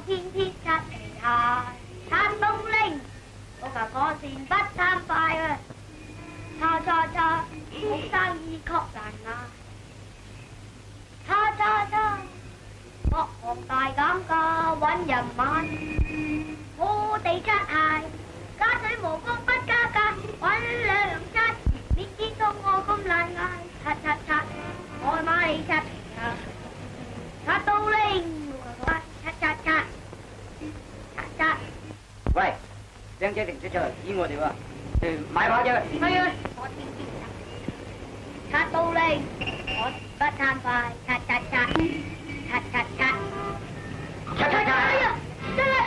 天鐵七離下，撐東拎，我求火線不貪快啊！叉，好生意確難捱。叉，各行大減價揾人買，我哋擦鞋，加水無風不加價，揾兩七，你知道我咁難捱。叉，我買你擦。擦到拎，擦。喂，靚姐停車出嚟依我哋喎，買跑啫。係啊，我天天擦到拎，我不貪快，擦。哎呀，真係！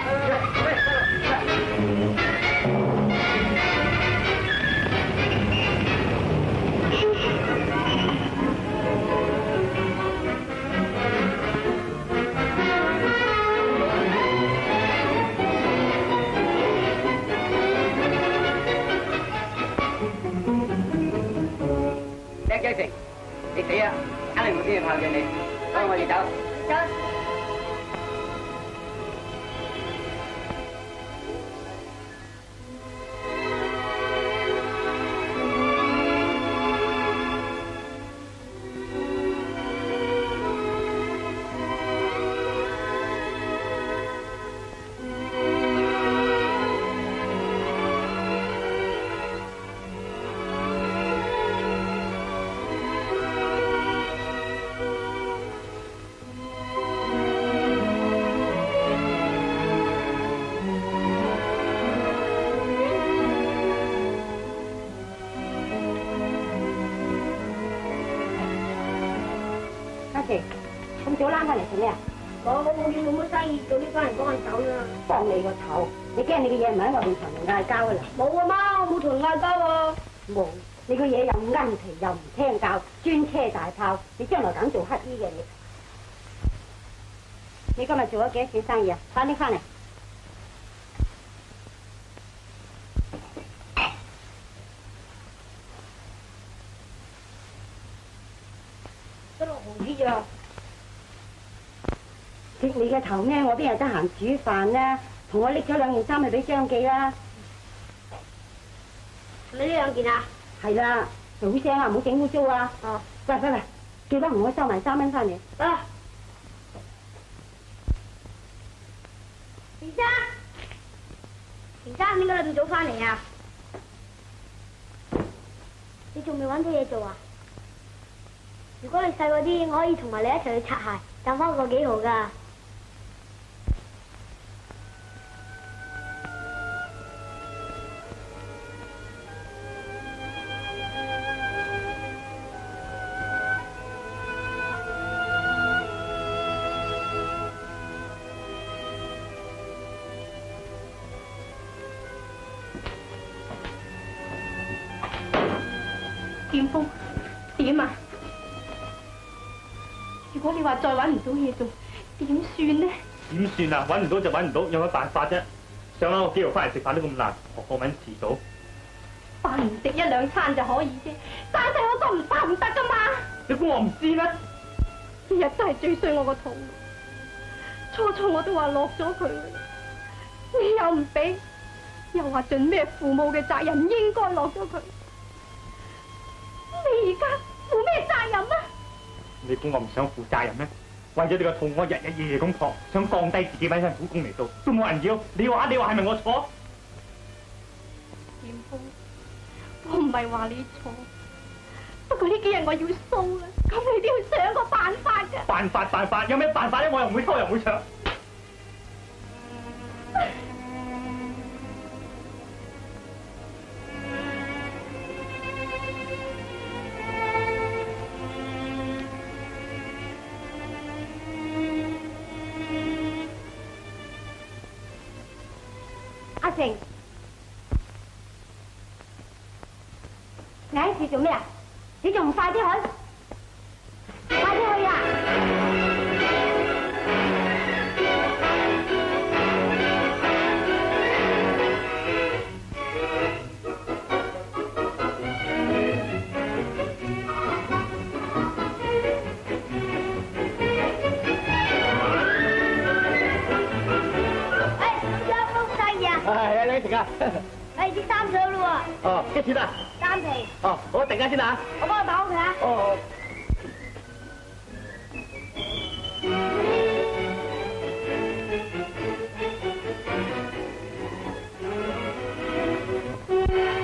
靚仔食，你死啊！肯定冇邊個靠住你，跟我哋走。咁早攬翻嚟做咩啊？我冇乜生意做，呢班人幫我手啦。幫你個頭！你驚你嘅嘢唔喺外邊同人嗌交啊啦？冇啊媽，我冇同人嗌交啊。冇，你個嘢又唔奀皮又唔聽教，專車大炮，你將來梗做乞衣嘅你。你今日做咗幾多錢生意啊？快啲翻嚟！得6毫子咋？食你嘅頭咩？我邊有得閒煮飯啦？同我拎咗2件衫去俾張記啦。你呢2件啊？係啦，做聲啊，唔好整污糟啊！哦，喂，記得同我收埋3蚊翻嚟。啊！田生，點解你咁早翻嚟啊？你仲未揾到嘢做啊？如果你細個啲，我可以同埋你一齊去擦鞋，賺翻個幾毫㗎。劍鋒，點啊？如果你話再揾唔到嘢做，點算呢？點算啊？揾唔到就揾唔到，有乜辦法啫？想攞個幾號翻嚟食飯都咁難，何況揾遲早。飯唔食1、2餐就可以啫，但係我個唔得唔得噶嘛？你估我唔知咩？呢日真係最衰我個肚，初我都話落咗佢，你又唔俾，又話盡咩父母嘅責任唔應該落咗佢。你而家負咩責任啊？你估我唔想負責任咩？為咗你個肚，我日日夜咁撲，想放低自己揾份苦工嚟做，都冇人要。你話係咪我錯？劍鋒，我唔係話你錯，不過呢幾日我要騷啦，咁你都要想個辦法㗎。辦法，有咩辦法咧？我又唔會拖，又唔會搶。阿成，你喺處做咩啊？你仲唔快啲去？快啲去啊！你食啊？誒，啲衫上咯哦，幾錢啊喎，3皮，哦，我定下先啊。我幫你擺屋企啊。哦。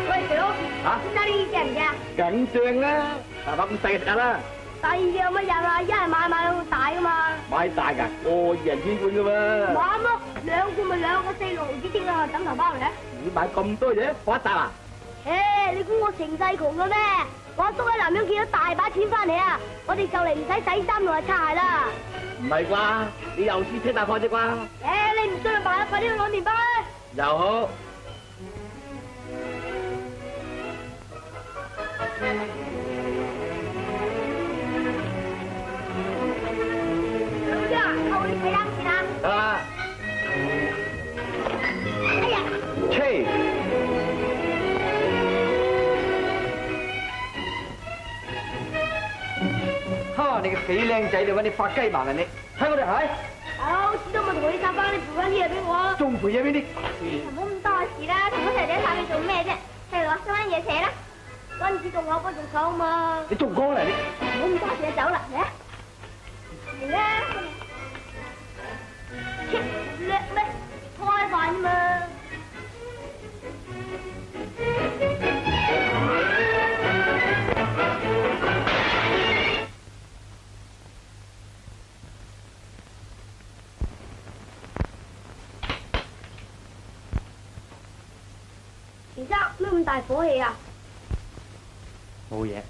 喂，肥佬，嚇？點解呢啲驚唔驚啊？緊張啦，大把咁細嘅食下啦。第二有乜人啊？一係買到大噶嘛。買大㗎，我2人千罐㗎喎。玩咯，2罐咪2個4毫子啲啊，枕頭包嚟嘅。你買咁多嘢，發達啊？你估我成世窮嘅咩？我阿叔喺南洋見咗大把錢翻嚟啊！我哋就嚟唔使洗衫同埋擦鞋啦。唔係啩？你又試車大貨啫啩？你唔信就買啦，快啲去攞麵包啦！又好。老師啊，扣你幾多錢啊？得啦。哎呀！切！哈！你個死靚仔，你揾你發雞盲啊你！睇我哋鞋，大佬，始終我同你搭翻，你賠翻啲嘢俾我。仲賠嘢俾你。唔好咁多事啦，同我細仔搭你做咩啫？譬如話收翻嘢扯啦，嗰陣時仲口不仲手嘛。你仲講嚟你？唔好咁多事就走啦，嚟啊！嚟啦！切叻咩？開飯啫嘛。田生，咩咁大火氣啊？冇嘢。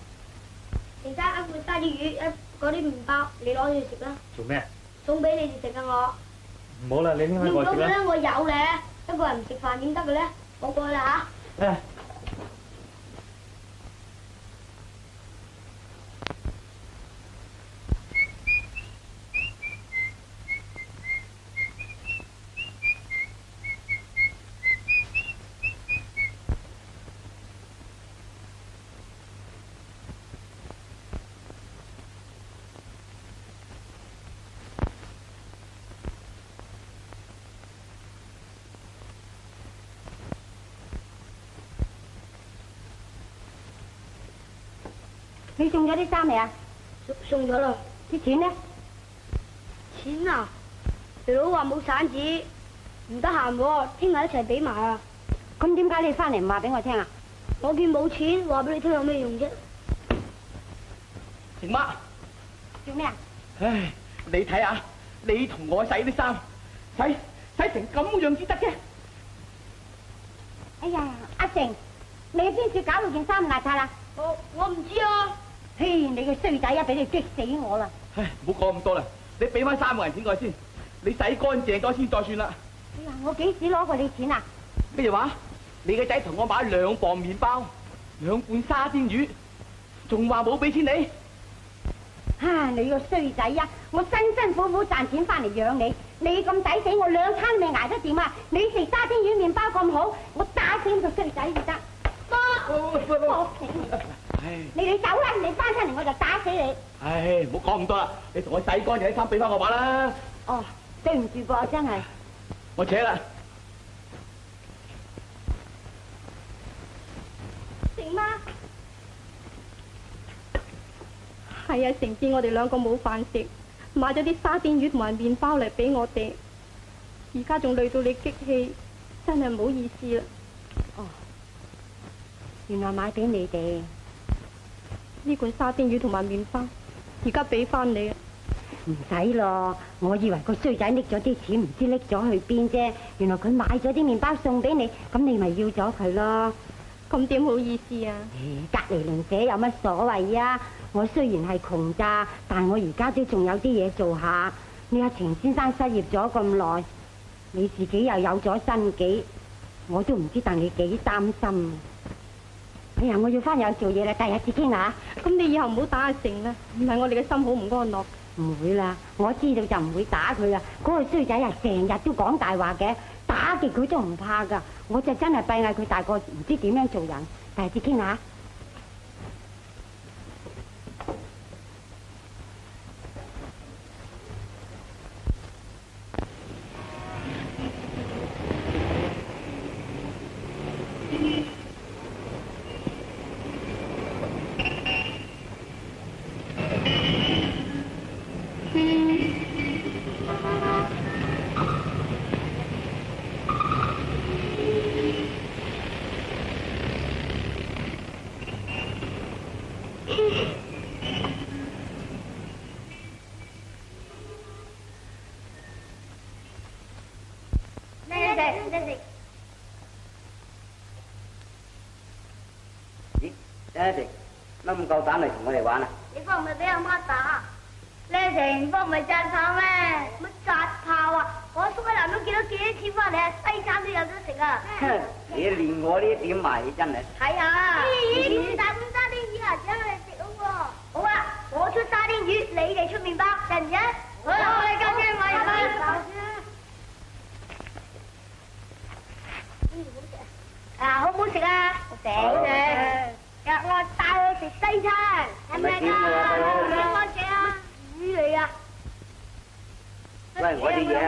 田生，一罐沙丁魚，嗰啲麵包，你攞去食啦。做咩？送俾你哋食啊我。唔好啦，你拎你開我食啦。唔講嘅咧，我有咧，一個人唔食飯點得嘅咧？我過去啦嚇。你送咗啲衫未啊？送咗啦。啲錢咧？錢啊！肥佬話冇散紙，唔得閒喎，聽日一齊俾埋啊！咁點解你翻嚟唔話俾我聽啊？我見冇錢，話俾你聽有咩用啫？成媽，做咩啊？唉，你睇下，你同我洗啲衫，洗成咁樣至得嘅。哎呀，阿成，你邊處搞到件衫邋遢啦？我唔知啊。嘿，你個衰仔啊，俾你激死我啦！唉，唔好講咁多啦，你俾翻3個人錢我先，你洗乾淨咗先再算啦。哎呀，我幾時攞過你錢啊？咩話？你個仔同我買2磅麵包、2罐沙甸魚，仲話冇俾錢你？啊，你個衰仔啊！我辛辛苦苦賺錢翻嚟養你，你咁抵死，我2餐未捱得掂啊！你食沙甸魚麵包咁好，我打死個衰仔至得。多死你走啦！你翻出嚟我就打死你！唉，唔好講咁多啦，你同我洗乾淨啲衫俾翻我把啦。哦，對唔住噃，真係。我扯啦。成媽，係啊，成知我哋2個冇飯食，買咗啲沙甸魚同埋麵包嚟俾我哋，而家仲累到你激氣，真係唔好意思啦。哦，原來買俾你哋。呢罐沙甸魚同埋麵包，而家俾翻你啊！唔使咯，我以為個衰仔拎咗啲錢，唔知拎咗去邊啫。原來佢買咗啲麵包送俾你，咁你咪要咗佢咯。咁點好意思啊？隔離鄰舍有乜所謂啊？我雖然係窮咋，但我而家都仲有啲嘢做下。你阿程先生失業咗咁耐，你自己又有咗身紀，我都唔知戥你幾擔心。哎呀，我要翻入去做嘢啦，第日至傾下。咁你以後唔好打阿成啦，唔係我哋嘅心好唔安樂。唔會啦，我知道就唔會打佢啦。嗰個衰仔啊，成日都講大話嘅，打極佢都唔怕噶。我就真係閉翳佢大個，唔知點樣做人。第日至傾下。食，唔使食。咦，張一成，乜咁夠膽嚟同我哋玩啊？你方唔係俾阿媽打？靚成方唔係紮炮咩？乜紮炮啊？我叔喺南都見到幾多錢翻嚟啊？西餐都有得食啊！你連我呢點埋你真係。睇下，咦，大碗沙丁魚啊，請我哋食好喎。好啊，我出沙丁魚，你哋出麵包，得唔得？好啊，我哋今朝買翻。啊，好唔好食啊？好食。日我帶去食西餐，係咪㗎？乜嘢啊？魚嚟啊！喂，我啲嘢啊！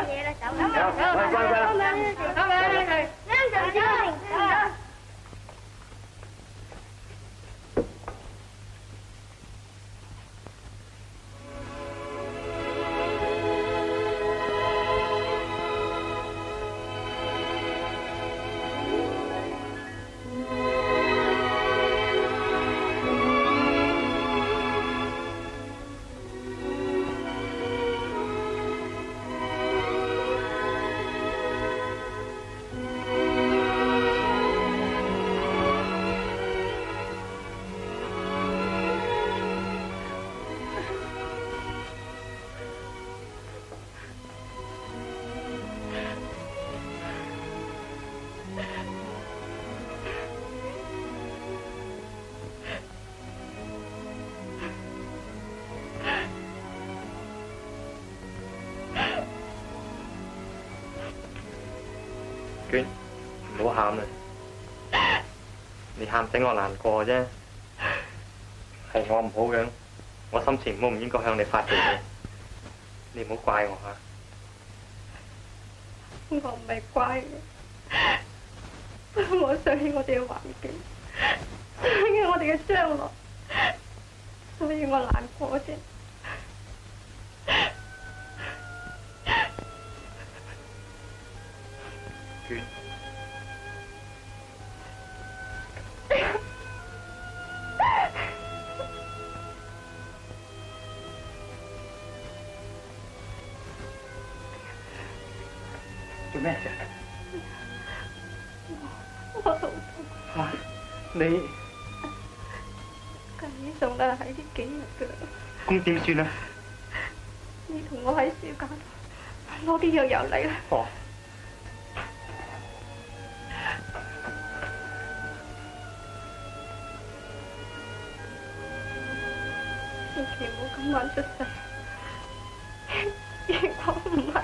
娟，唔好喊啦，你喊死我難過啫，係我唔好樣，我心情唔應該向你發脾氣，你唔好怪我嚇。我唔係乖嘅，我想起我哋嘅環境，想起我哋嘅將來，所以我難過啫。娟，做咩事？我肚痛。啊，你計上啦，喺呢幾日㗎。咁點算啊？你同我喺書架度攞啲藥油嚟啦。哦。千祈唔好今晚出世，如果唔係，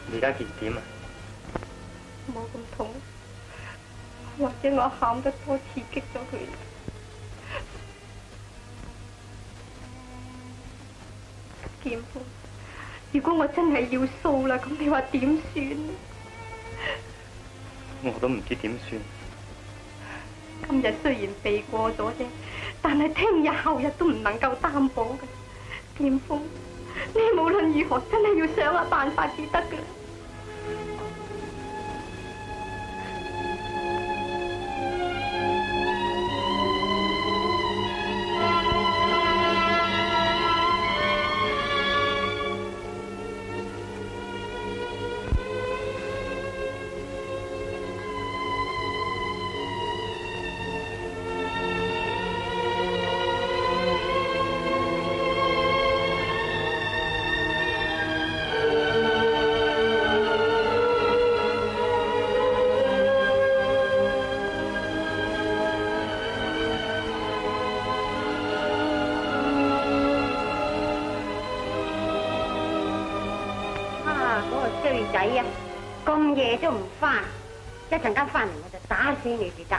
你而家件點啊？冇咁痛，或者我喊得多刺激咗佢。劍鋒，如果我真係要掃啦，咁你話點算？我都唔知點算。今日雖然避過咗啫，但係聽日後日都唔能夠擔保嘅。劍鋒，你無論如何真係要想下辦法至得㗎。衰仔啊，咁夜都唔翻，一陣間翻嚟我就打死你至得。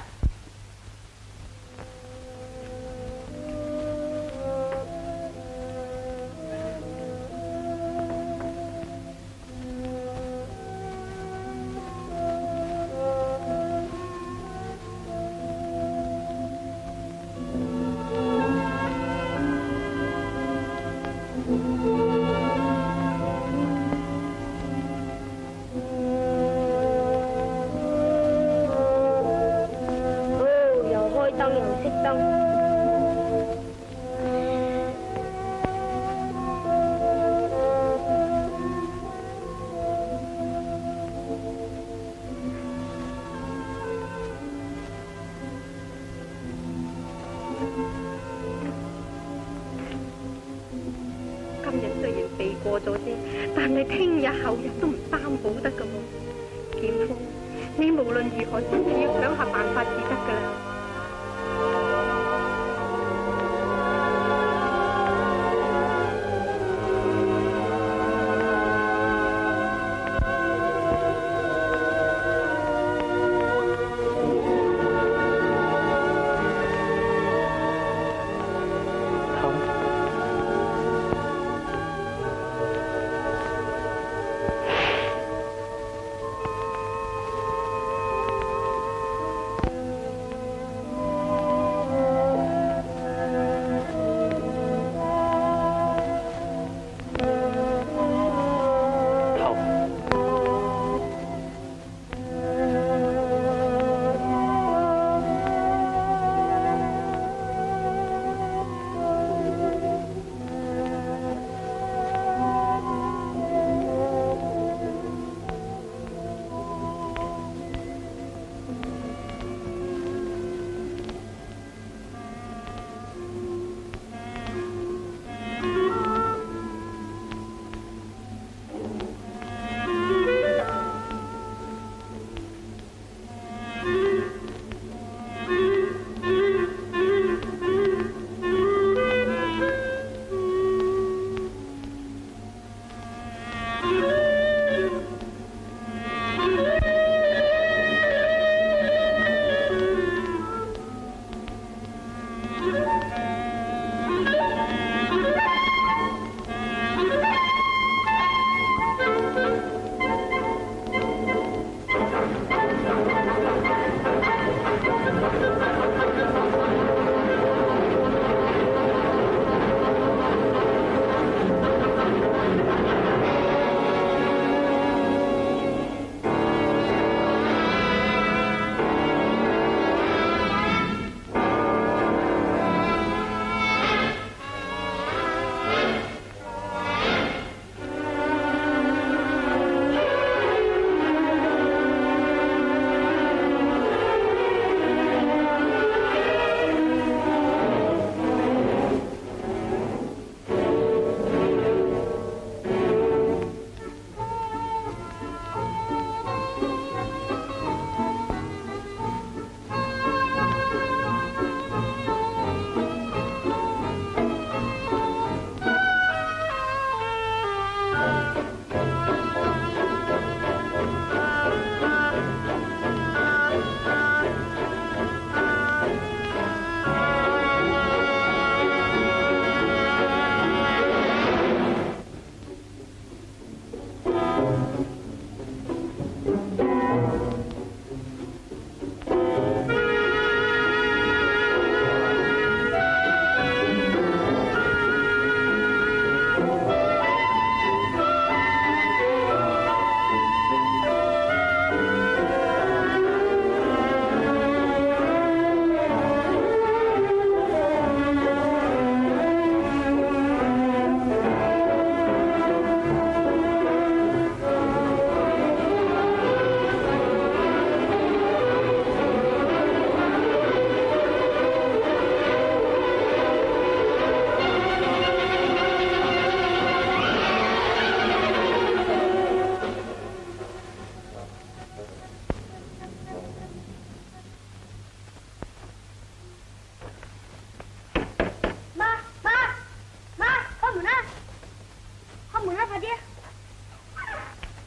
過咗啫，但係聽日後日都唔擔保得噶喎。劍鋒，你無論如何自己要想下辦法至得噶啦。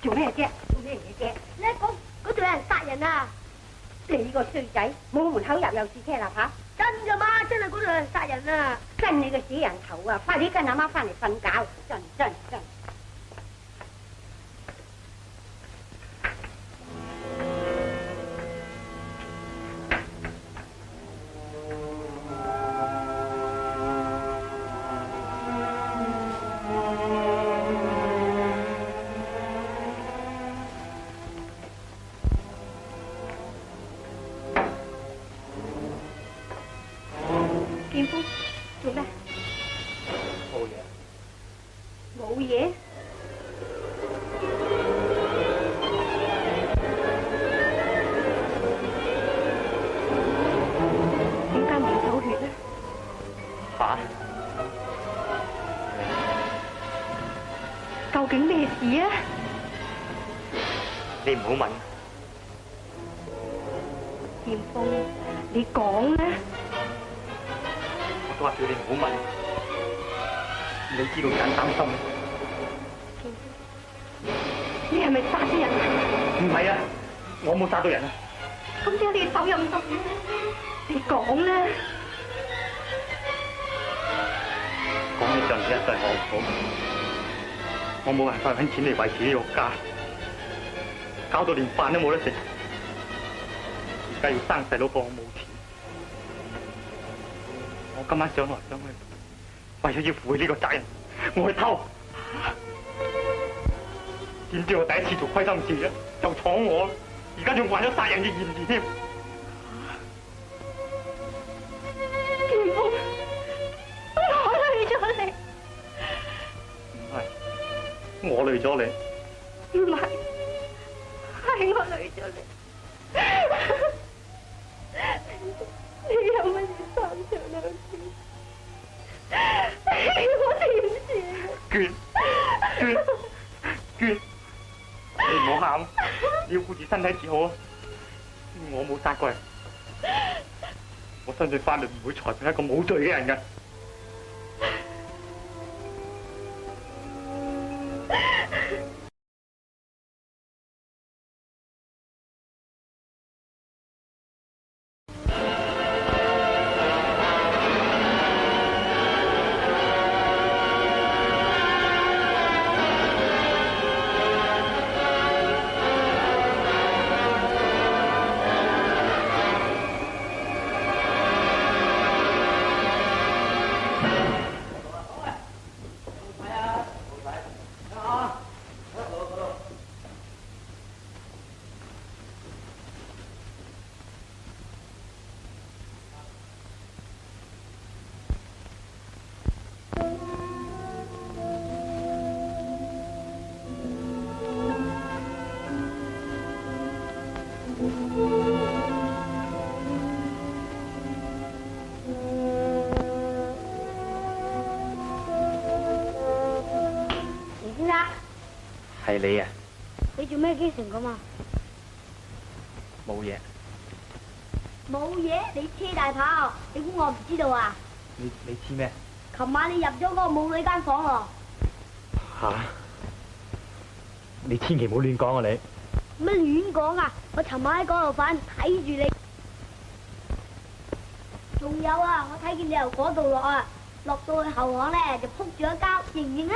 做咩啫？做咩嘢啫？你嗰度有人殺人啊！你個衰仔，冇門口入又試車啦吓！真㗎嘛？真係嗰度有人殺人啊！跟你個死人頭啊！快啲跟阿媽翻嚟瞓覺！真。劍鋒，做咩？冇嘢。冇嘢？究竟咩事啊？你唔好問。劍鋒，你講啦。我都話叫你唔好問。你知道盞擔心。你係咪殺咗人？唔係啊，我冇殺到人啊。咁點解你手又唔凍？你講啦。講起上次一世我唔好，我冇辦法揾錢嚟維持呢個家，搞到連飯都冇得食。而家要生細佬幫我冇錢，我今晚想來想去，為咗要負起呢個責任，我去偷。點知我第一次做虧心事咧，就闖我，而家仲患咗殺人嘅嫌疑添。劍鋒，我累咗你。唔係，我累咗你。唔係，係我累咗你。你有乜嘢三長兩短？我點算？娟，你唔好喊，你要顧住身體至好啊！我冇殺過人，我相信法律唔會裁定一個冇罪嘅人㗎。係你啊！你做咩驚成咁啊？冇嘢。冇嘢？你車大炮，你估我唔知道啊？你知咩？琴晚你入咗嗰個舞女間房喎。吓！你千祈唔好亂講啊！你乜亂講啊？我尋晚喺嗰度瞓，睇住你。仲有啊！我睇見你由嗰度落啊，落到去後巷咧就撲住一跤，認唔認啊？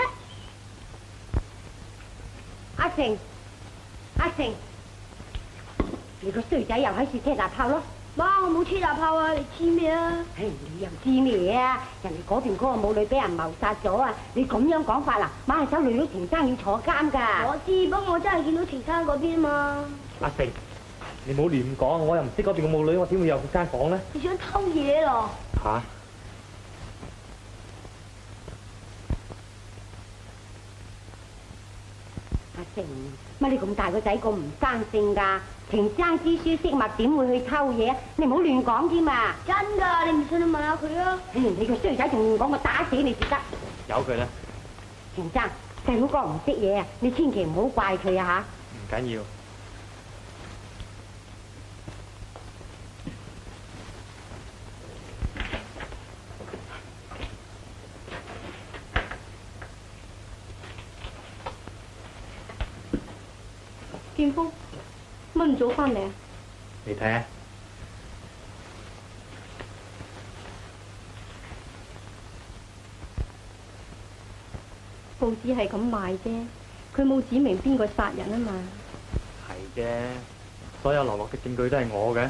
阿成，你個衰仔又喺處車大炮咯！媽，我冇車大炮啊！你知咩啊？唉，你又知咩啊？人哋嗰邊嗰個舞女俾人謀殺咗啊！你咁樣講法啦，馬手累到程生要坐監㗎。我知，不過我真係見到程生嗰邊嘛。阿成，你唔好亂講，我又唔識嗰邊個舞女，我點會有間房咧？你想偷嘢咯？吓！阿成，乜你咁大個仔咁唔生性㗎？程生知書識物，點會去偷嘢？你唔好亂講添嘛！真㗎，你唔信你問下佢啊！你個衰仔仲亂講，我打死你至得！由佢啦，程生，細佬哥唔識嘢啊，你千祈唔好怪佢啊唔緊要。劍鋒，乜唔早翻嚟啊？你睇下，報紙係咁賣啫，佢冇指明邊個殺人啊嘛。係啫，所有流落嘅證據都係我嘅，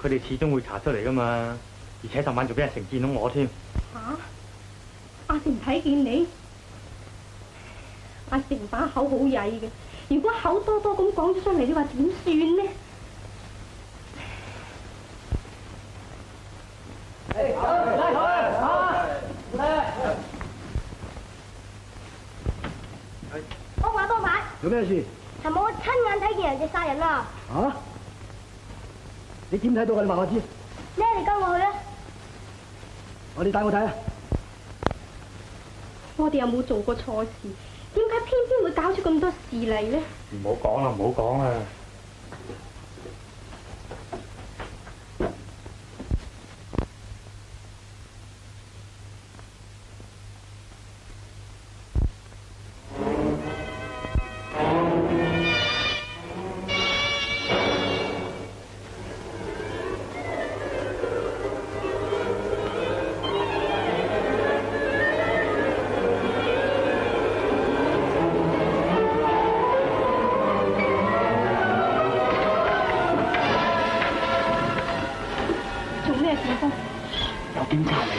佢哋始終會查出嚟噶嘛。而且尋晚仲俾人成見到我添。吓？阿成睇見你？阿成把口好曳嘅。如果口多多咁講咗出嚟，你話點算呢？多買。有咩事？尋日我親眼睇見人哋殺人啊！啊？你點睇到嘅？你話我知。咧，你跟我去啊！你帶我睇啊！我哋又冇做過錯事，點解偏偏會搞出咁多事嚟咧？唔好講啦，唔好講啦。有檢查你。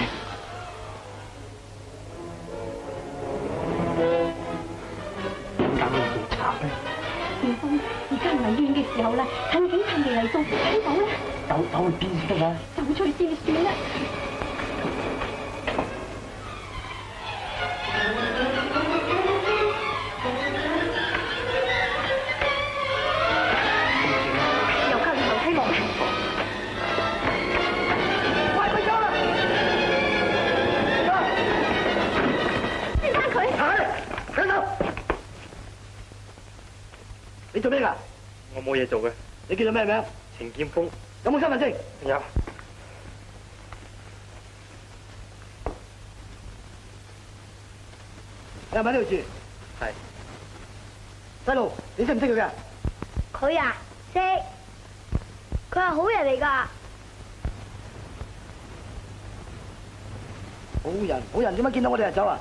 點解會檢查咧？小峰，而家唔係亂嘅時候啦，趁警察未嚟到，快走啦！走去邊先得啊？走出去先算啦。又靠住樓梯落啦！快佢走啦！先生佢。等等，你做咩㗎？我冇嘢做嘅。你叫做咩名？程劍鋒。有冇身份證？有。你係咪喺呢度住？係。細路，你識唔識佢㗎？佢啊，識。佢係好人嚟㗎。好人點解見到我哋就走啊？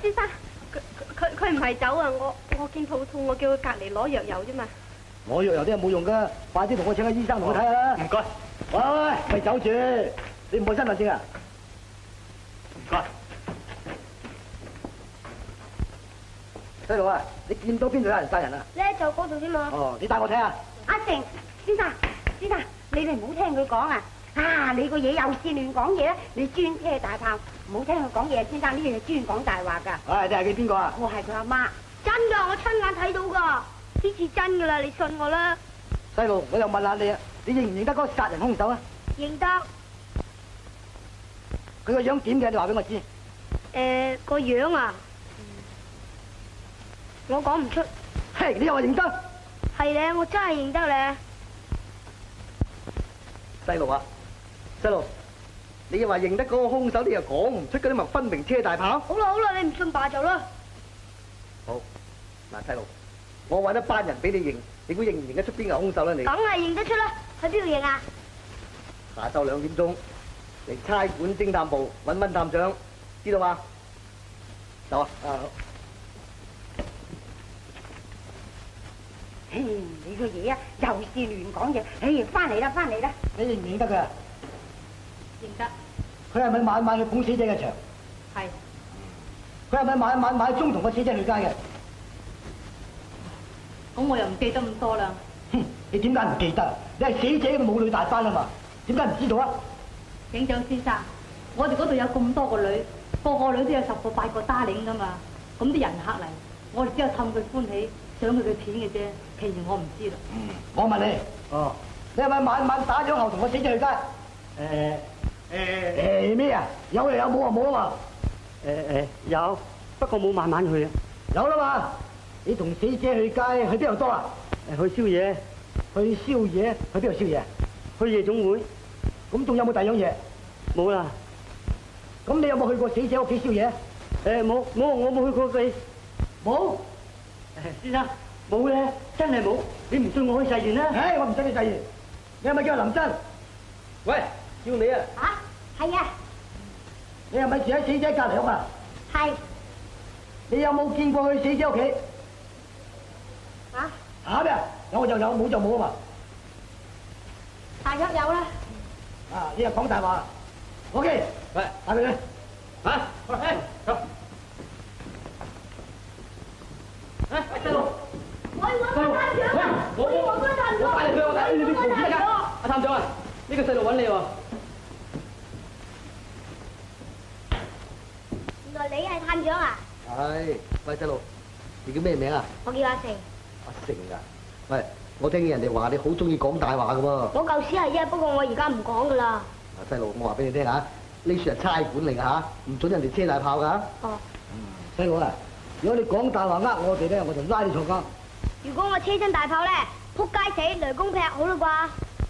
先生，佢唔係走啊！我見肚痛，我叫佢隔離攞藥油啫嘛。我藥油啲係冇用㗎，快啲同我請個醫生同我睇下啦。唔該。喂，咪走住！你唔開身份證啊？唔該。細路啊，你見到邊度有人殺人啊？咧就嗰度啫嘛。哦，你帶我睇下。阿成，先生，你哋唔好聽佢講啊！啊，你個嘢又是亂講嘢咧，你專車大炮，唔好聽佢講嘢，先生呢樣係專講大話㗎。唉，你係佢邊個啊？我係佢阿媽。真㗎，我親眼睇到㗎。呢次真㗎啦，你信我啦。細路，我又問下你啊，你認唔認得嗰個殺人兇手啊？認得。佢個樣點嘅？你話俾我知。個樣啊，我講唔出。嘿，你又話認得？係咧，我真係認得咧。細路啊，細路，你又話認得嗰個兇手，你又講唔出嗰啲咪分明車大炮？好啦，你唔信罷就啦。好，嗱，細路，我揾一班人俾你認，你估認唔認得出邊個兇手咧？你梗係認得出啦，去邊度認啊？下晝2點鐘嚟差館偵探部揾溫探長，知道嘛？走啊！唉，你個嘢啊，又是亂講嘢。唉，翻嚟啦！你認唔認得佢啊？認得。佢係咪晚晚去捧死者嘅場？係。佢係咪晚晚中同個死者去街嘅？咁我又唔記得咁多啦。哼，你點解唔記得？你係死者嘅母女大班啊嘛，點解唔知道啊？警長先生，我哋嗰度有咁多個女，個個女都有10個8個darling噶嘛。咁啲人客嚟，我哋只有氹佢歡喜，想佢嘅錢嘅啫。其餘我唔知啦。我問你，你係咪晚晚打咗後同個死者去街？咩啊？有就有，冇就冇啊嘛。有，不過冇慢慢去啊。有啦嘛，你同死者去街去邊度多啊？去宵夜，去宵夜，去邊度宵夜？去夜總會，咁仲有冇第二樣嘢？冇啦。咁你有冇去過死者屋企宵夜？冇，我冇去過佢。冇。先生，冇咧，真係冇。你唔信我去誓言啦。唉，我唔信你誓言。你係咪叫林真？喂，叫你啊。嚇，係啊，你係咪住喺死者隔離屋啊？係。你有冇見過去死者屋企？嚇？嚇咩？有就有，冇就冇啊嘛。大約有啦。啊，你又講大話。OK，喂，帶佢去。嚇？走。細路。我探長啊！我帶你去，我帶你去嘈咩㗎？阿探長啊，呢個細路揾你喎。原來你係探長啊？係，喂細路，你叫咩名啊？我叫阿成。阿成啊，喂，我聽人哋話你好中意講大話噶喎。我舊時係啫，不過我而家唔講噶啦。細路，我話俾你聽嚇，呢處係差館嚟㗎嚇，唔准人哋車大炮㗎。哦。細路啊，如果你講大話呃我哋咧，我就拉你坐監。如果我車親大炮咧，撲街死，雷公劈好啦啩？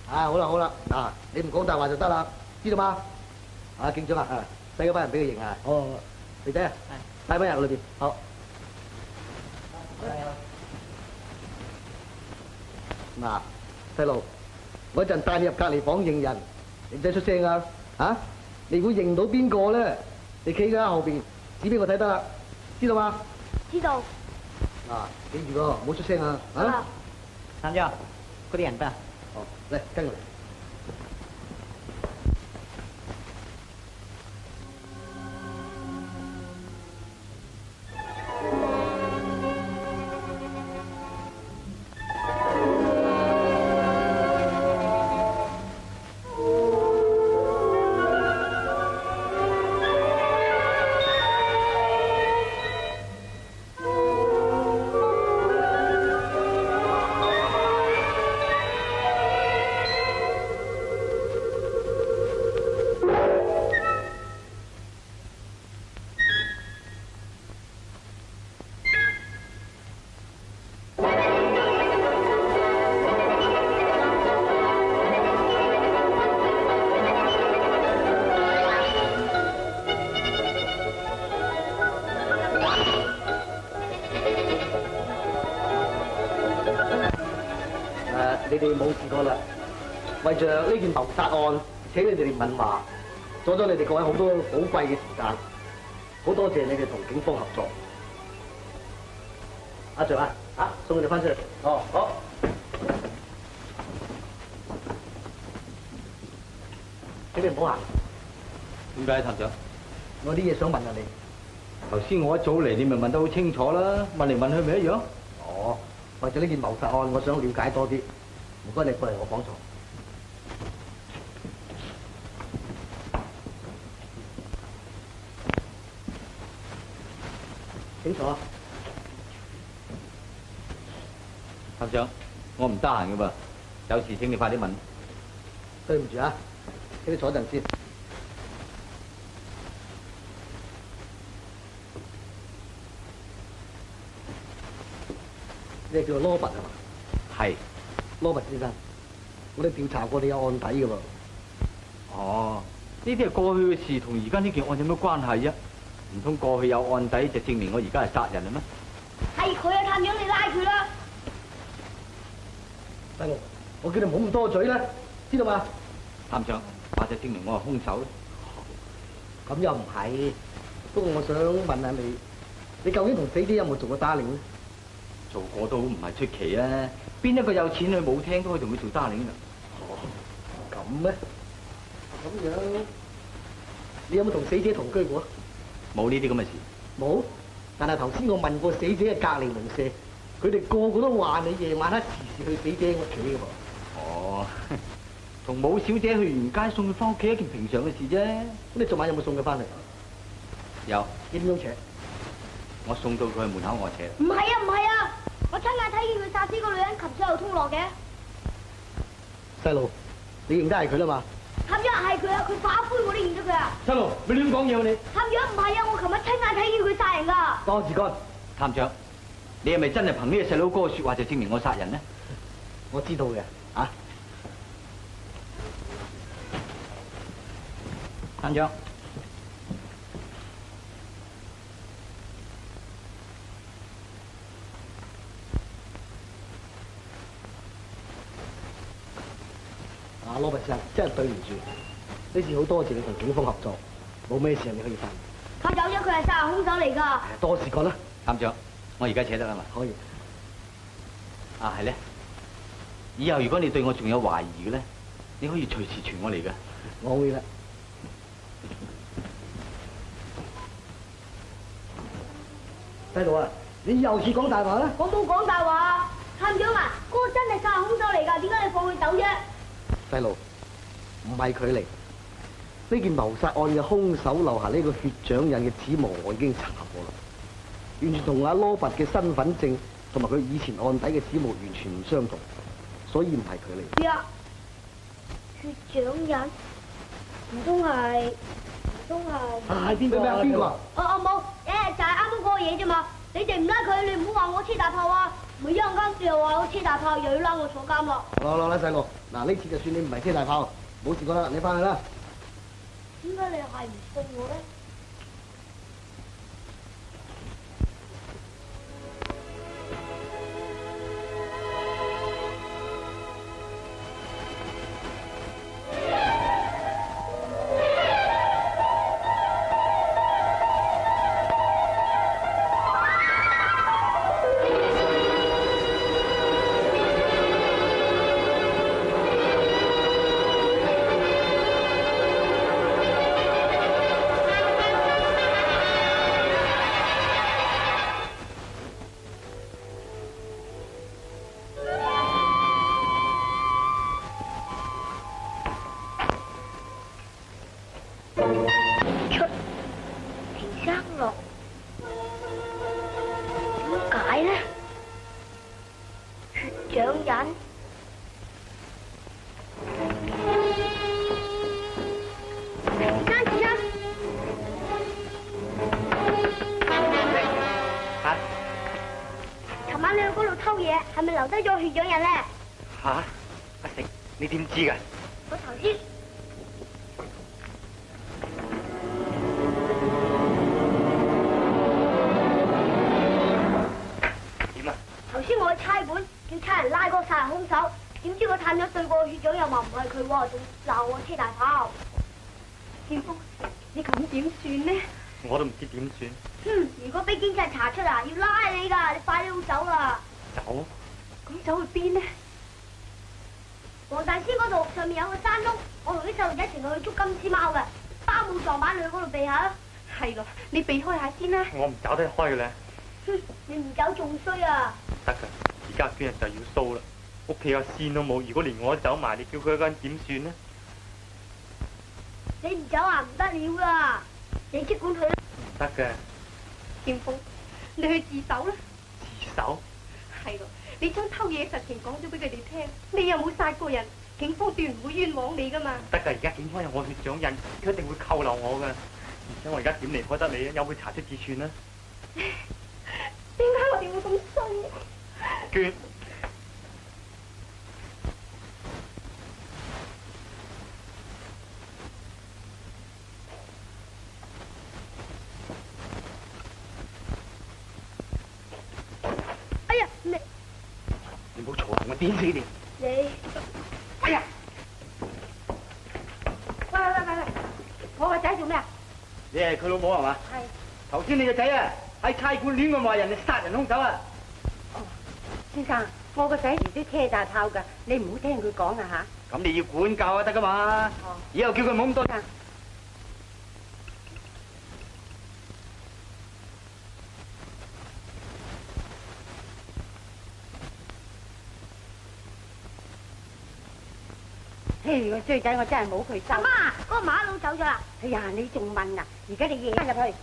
好啦好啦，嗱，你唔講大話就得啦，知道嗎？警長啊，細嗰班人俾佢認啊。哦，肥仔啊，帶班人入裏邊。好。嗱，細路，我一陣帶你入隔離房認人，你唔使出聲啊！嚇，你如果認到邊個咧，你企喺後邊指俾我睇得啦，知道嗎？知道。記住喎，唔好出聲啊！啊！參長，嗰啲人得。哦，嚟跟我嚟。你哋冇事過啦，為着呢件謀殺案，請你哋嚟問話，阻咗你哋各位好多寶貴嘅時間，好多謝你哋同警方合作。阿祥啊，送佢哋翻出嚟。哦，好。請你唔好行。點解，探長？我啲嘢想問下你。頭先我一早嚟，你咪問得好清楚啦，問嚟問去咪一樣。哦，為咗呢件謀殺案，我想了解多啲。唔該，你過嚟我房坐。請坐。探長，我唔得閒噶噃，有事請你快啲問。對唔住啊，請你坐一陣先。你係叫做羅拔係嘛？係。羅拔先生，我哋調查過你有案底㗎喎。哦，呢啲係過去嘅事，同而家呢件案有咩關係啊？唔通過去有案底就證明我而家係殺人啦咩？係佢啊，探長，你拉佢啦！細路，我叫你唔好咁多嘴啦，知道嘛？探長，或者證明我係兇手咧？咁又唔係，不過我想問下你，你究竟同死者有冇做過打令咧？做過都唔係出奇啊！邊一個有錢去舞廳都可以同佢做打令㗎？哦，咁咩？咁樣，你有冇同死者同居過？冇呢啲咁嘅事。冇，但係頭先我問過死者嘅隔離鄰舍，佢哋個個都話你夜晚黑時時去死者屋企嘅噃。哦，同武小姐去完街送佢翻屋企一件平常嘅事啫。咁你昨晚有冇送佢翻嚟？有。點樣扯？我送到佢去門口，我扯。唔係啊，唔係啊！我親眼睇見佢殺死個女人，擒上又通落嘅。細路，你認得係佢啦嘛？探長係佢啊，佢化灰我都認得佢啊！細路，你亂講嘢喎你！探長唔係啊，我琴日親眼睇見佢殺人㗎。多自幹。探長，你係咪真係憑呢個細佬哥嘅説話就證明我殺人呢？我知道嘅，啊！探長。阿羅拔先生，真係對唔住，呢次好多謝你同警方合作，冇咩事你可以翻。探長，佢係殺人兇手嚟㗎。多事幹啦。探長，我而家扯得啦嘛？可以。啊，係咧。以後如果你對我仲有懷疑嘅咧，你可以隨時傳我嚟㗎。我會啦。細路啊，你又是講大話啦？我冇講大話。探長啊，嗰個真係殺人兇手嚟㗎，點解你放佢走啫？細路，唔係佢嚟。呢件謀殺案嘅兇手留下呢個血掌印嘅指紋，我已經查過啦，完全同阿羅拔嘅身份證同埋佢以前案底嘅指紋完全唔相同，所以唔係佢嚟。呀，血掌印，唔通係？係邊個啊？邊個啊？冇，就係啱啱嗰個嘢啫嘛。你哋唔拉佢，你唔好話我黐大炮啊！咪一陣間又話我黐大炮，又要拉我坐監咯。落啦，細路，嗱呢次就算你唔係車大炮，冇事過啦，你翻去啦。點解你係唔信我咧？係咪留低咗血掌印咧？吓，阿成，你點知㗎？我頭先點啊？頭先我去差館叫差人拉嗰個殺人兇手，點知個探長對過血掌又話唔係佢喎，仲鬧我車大炮。劍鋒，你咁點算呢？我都唔知點算。如果俾警察查出啊，要拉你㗎，你快啲好走啦！走？咁走去邊呢？黃大仙嗰度上面有個山窿，我同啲細路仔成日去捉金絲貓嘅，包冇撞板，你去嗰度避下啦。係咯，你避開下先啦。我唔走得開嘅咧。你唔走仲衰啊！得㗎，而家捐人就要掃啦，屋企有線都冇，如果連我走埋，你叫佢一個人點算呢？你唔走啊，唔得了啦！你即管去啦。唔得嘅。劍鋒，你去自首啦。自首？係咯，你將偷嘢實情講咗俾佢哋聽，你又冇殺過人，警方斷唔會冤枉你噶嘛。得㗎，而家警方有我血掌印，佢一定會扣留我㗎。而且我而家點離開得你啊？有冇查出至算啦？點解我哋會咁衰？娟。哎呀，你唔好嘈啊！我點死你！你，哎呀！喂，我個仔做咩啊？你係佢老母係嘛？係。頭先你個仔啊喺差館亂咁話人哋殺人兇手啊！先生，我個仔都車大炮㗎，你唔好聽佢講啊嚇。咁你要管教啊得㗎嘛？以後叫佢唔好咁多。嘿，個衰仔我真係冇佢收。阿媽，嗰個馬佬走咗啦。哎呀，你仲問啊？而家你夜翻入去。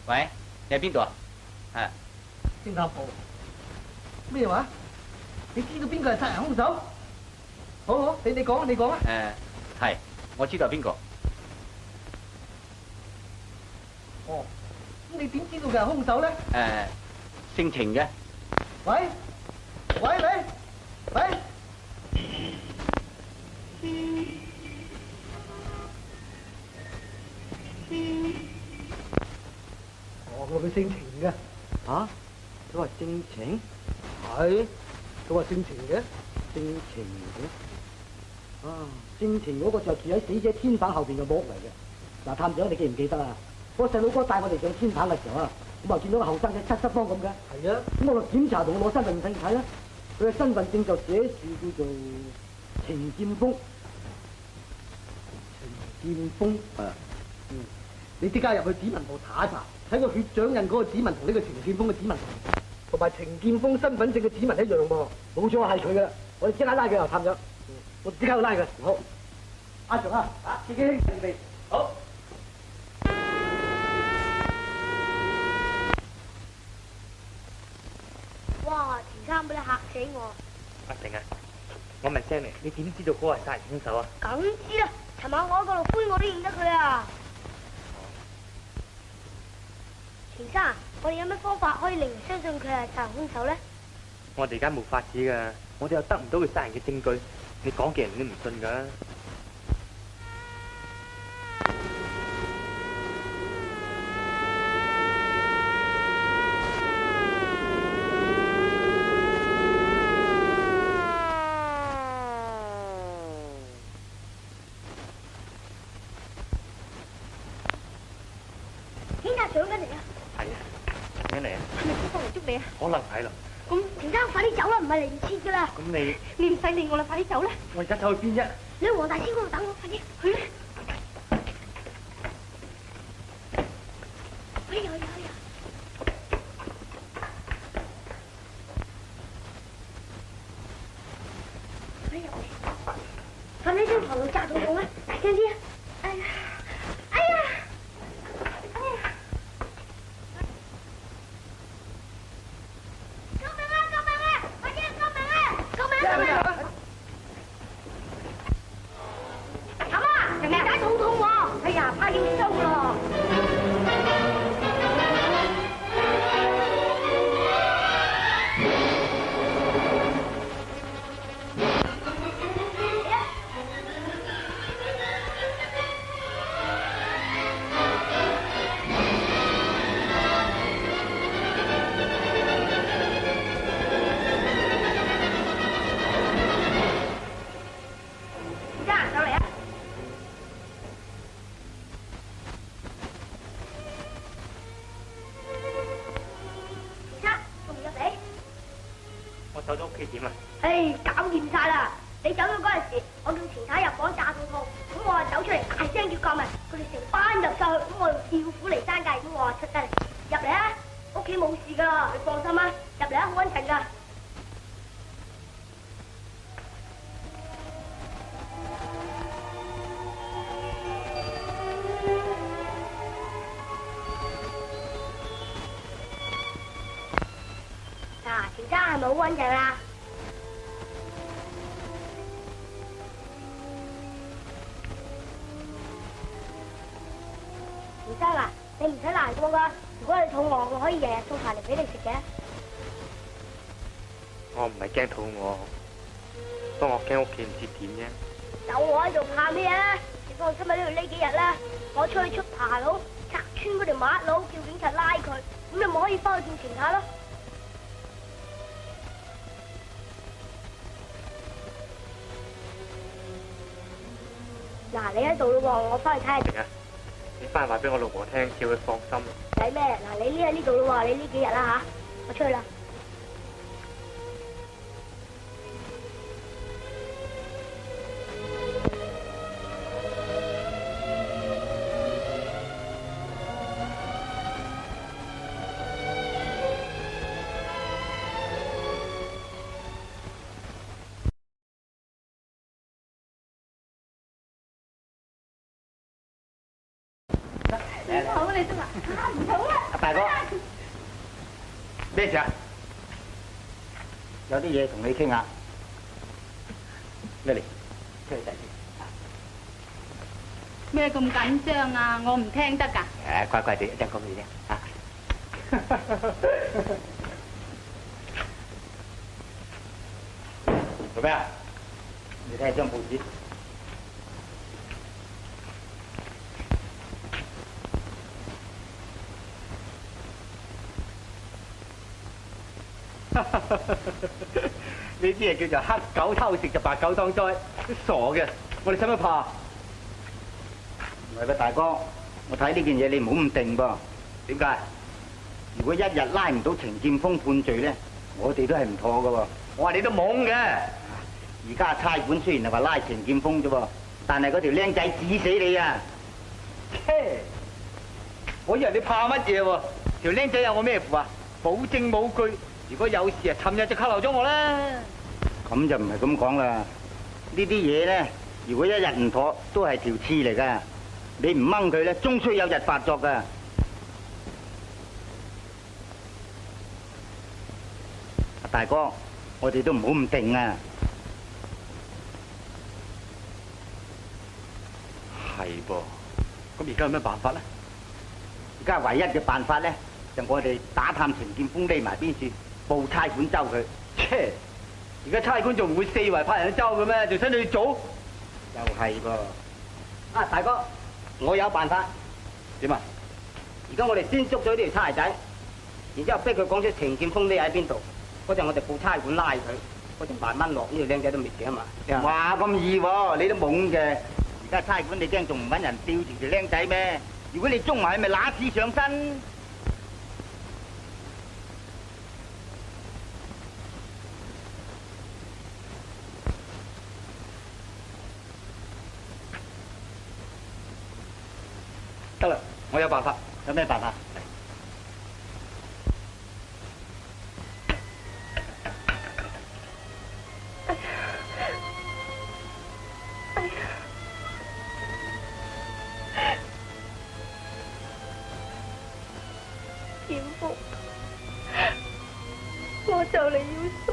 喂，你喺邊度啊？係。偵探部。咩話？你知道邊個係殺人兇手？好，你講啊！係，我知道係邊個。哦，咁你點知道佢係兇手咧？姓程嘅。喂！哦，佢姓程嘅。嚇？佢話姓程？係，佢話姓程嘅。姓程嘅。啊，姓程嗰個就住喺死者天棚後邊嘅屋嚟嘅。嗱，探長你記唔記得啊？嗰個細佬哥帶我哋上天棚嘅時候啊，咁啊見到個後生仔七失方咁嘅。係啊。咁我就檢查同我攞身份證睇啦，佢嘅身份證就寫住叫做程劍鋒。你即刻入去指紋部查一查，睇個血掌印嗰個指紋同呢個程劍鋒嘅指紋同埋程劍鋒身份證嘅指紋一樣喎。冇錯，係佢噶啦，我哋即刻拉佢啊，探長。我即刻去拉佢。好，阿長啊，自己預備好。喎。阿成啊，我問聲你點知道嗰個係殺人兇手啊？梗知啦，尋晚我喺嗰度灰我都認得佢啊。錢生，我哋有咩方法可以令人相信佢係殺人兇手咧？我哋而家冇法子噶，我哋又得唔到佢殺人嘅證據，你講嘅人都唔信噶。上緊嚟啊！係啊，上緊嚟啊！係咪警方嚟捉你啊？可能係啦。咁錢生快啲走啦，唔係嚟唔切噶啦！咁你唔使理我啦，快啲走啦！我而家走去邊啫？你去黃大仙嗰度等我，快啲去啦！哎呀哎呀！哎呀！瞓喺張床度扎到痛啊！大聲啲啊！哎呀！哎呀！哎呀！救命啊！救命啊！快啲救命啊！救命啊！救命啊！阿媽，人哋解肚痛喎！哎呀，怕要收咯！走咗屋企點啊？唉，搞掂晒啦！你走咗嗰陣時，我叫錢太入房炸肚痛，咁我就走出嚟大聲叫救命，佢哋成班入晒去，咁我用調虎離山計，咁我話出得嚟，入嚟啊！屋企冇事噶，你放心啊，入嚟啊，好穩陣噶。錢生係咪好穩陣啊？錢生啊，你唔使難過噶。如果你肚餓，我可以日日送飯嚟俾你食嘅。我唔係驚肚餓，不過我驚屋企唔知點啫。有我喺度怕咩啊？你放心喺呢度呢幾日啦，我出去出扒佬，拆穿嗰條馬佬，叫警察拉佢，咁你咪可以翻去見錢太咯。嗱，你喺度咯喎，我翻去睇下。成啊，你翻去話俾我老婆聽，叫佢放心。使咩？嗱，你匿喺呢度咯喎，你呢幾日啦吓，我出去啦。好你得啦，唔好啦。阿大哥，咩事啊？有啲嘢同你傾下。咩嚟？出去仔先。咩咁緊張啊？我唔聽得㗎。誒，乖乖地，一陣講俾你聽啊。做咩啊？你睇下張報紙。呢啲嘢叫做黑狗偷食就白狗當災，都傻嘅。我哋使乜怕？唔係噃，大哥，我睇呢件嘢你唔好咁定噃。點解？如果一日拉唔到程劍鋒判罪咧，我哋都係唔妥噶喎。我話你都懵嘅。而家差館雖然係話拉程劍鋒啫喎，但係嗰條僆仔指死你啊！切！我以為你怕乜嘢喎？條僆仔有我咩符啊？冇證冇據，如果有事啊，尋日就扣留咗我啦。咁就唔係咁講啦。呢啲嘢咧，如果一日唔妥，都係條刺嚟噶。你唔掹佢咧，終須有日發作噶。大哥，我哋都唔好咁定啊！係噃，咁而家有咩辦法咧？而家唯一嘅辦法咧，就我哋打探程劍鋒匿埋邊處，報差館周佢。切！而家差館仲唔會四圍派人去周嘅咩？仲使你去做？又係噃。啊，大哥，我有辦法。點啊？而家我哋先捉咗呢條差仔，然之後逼佢講出程劍鋒匿喺邊度。嗰陣我哋報差館拉佢，嗰陣慢慢落呢條僆仔都未死啊嘛。話咁易喎，你都懵嘅。而家差館你驚仲唔揾人吊住條僆仔咩？如果你捉埋，咪揦屎上身。得啦，我有辦法。有咩辦法？劍鋒，我就嚟要送，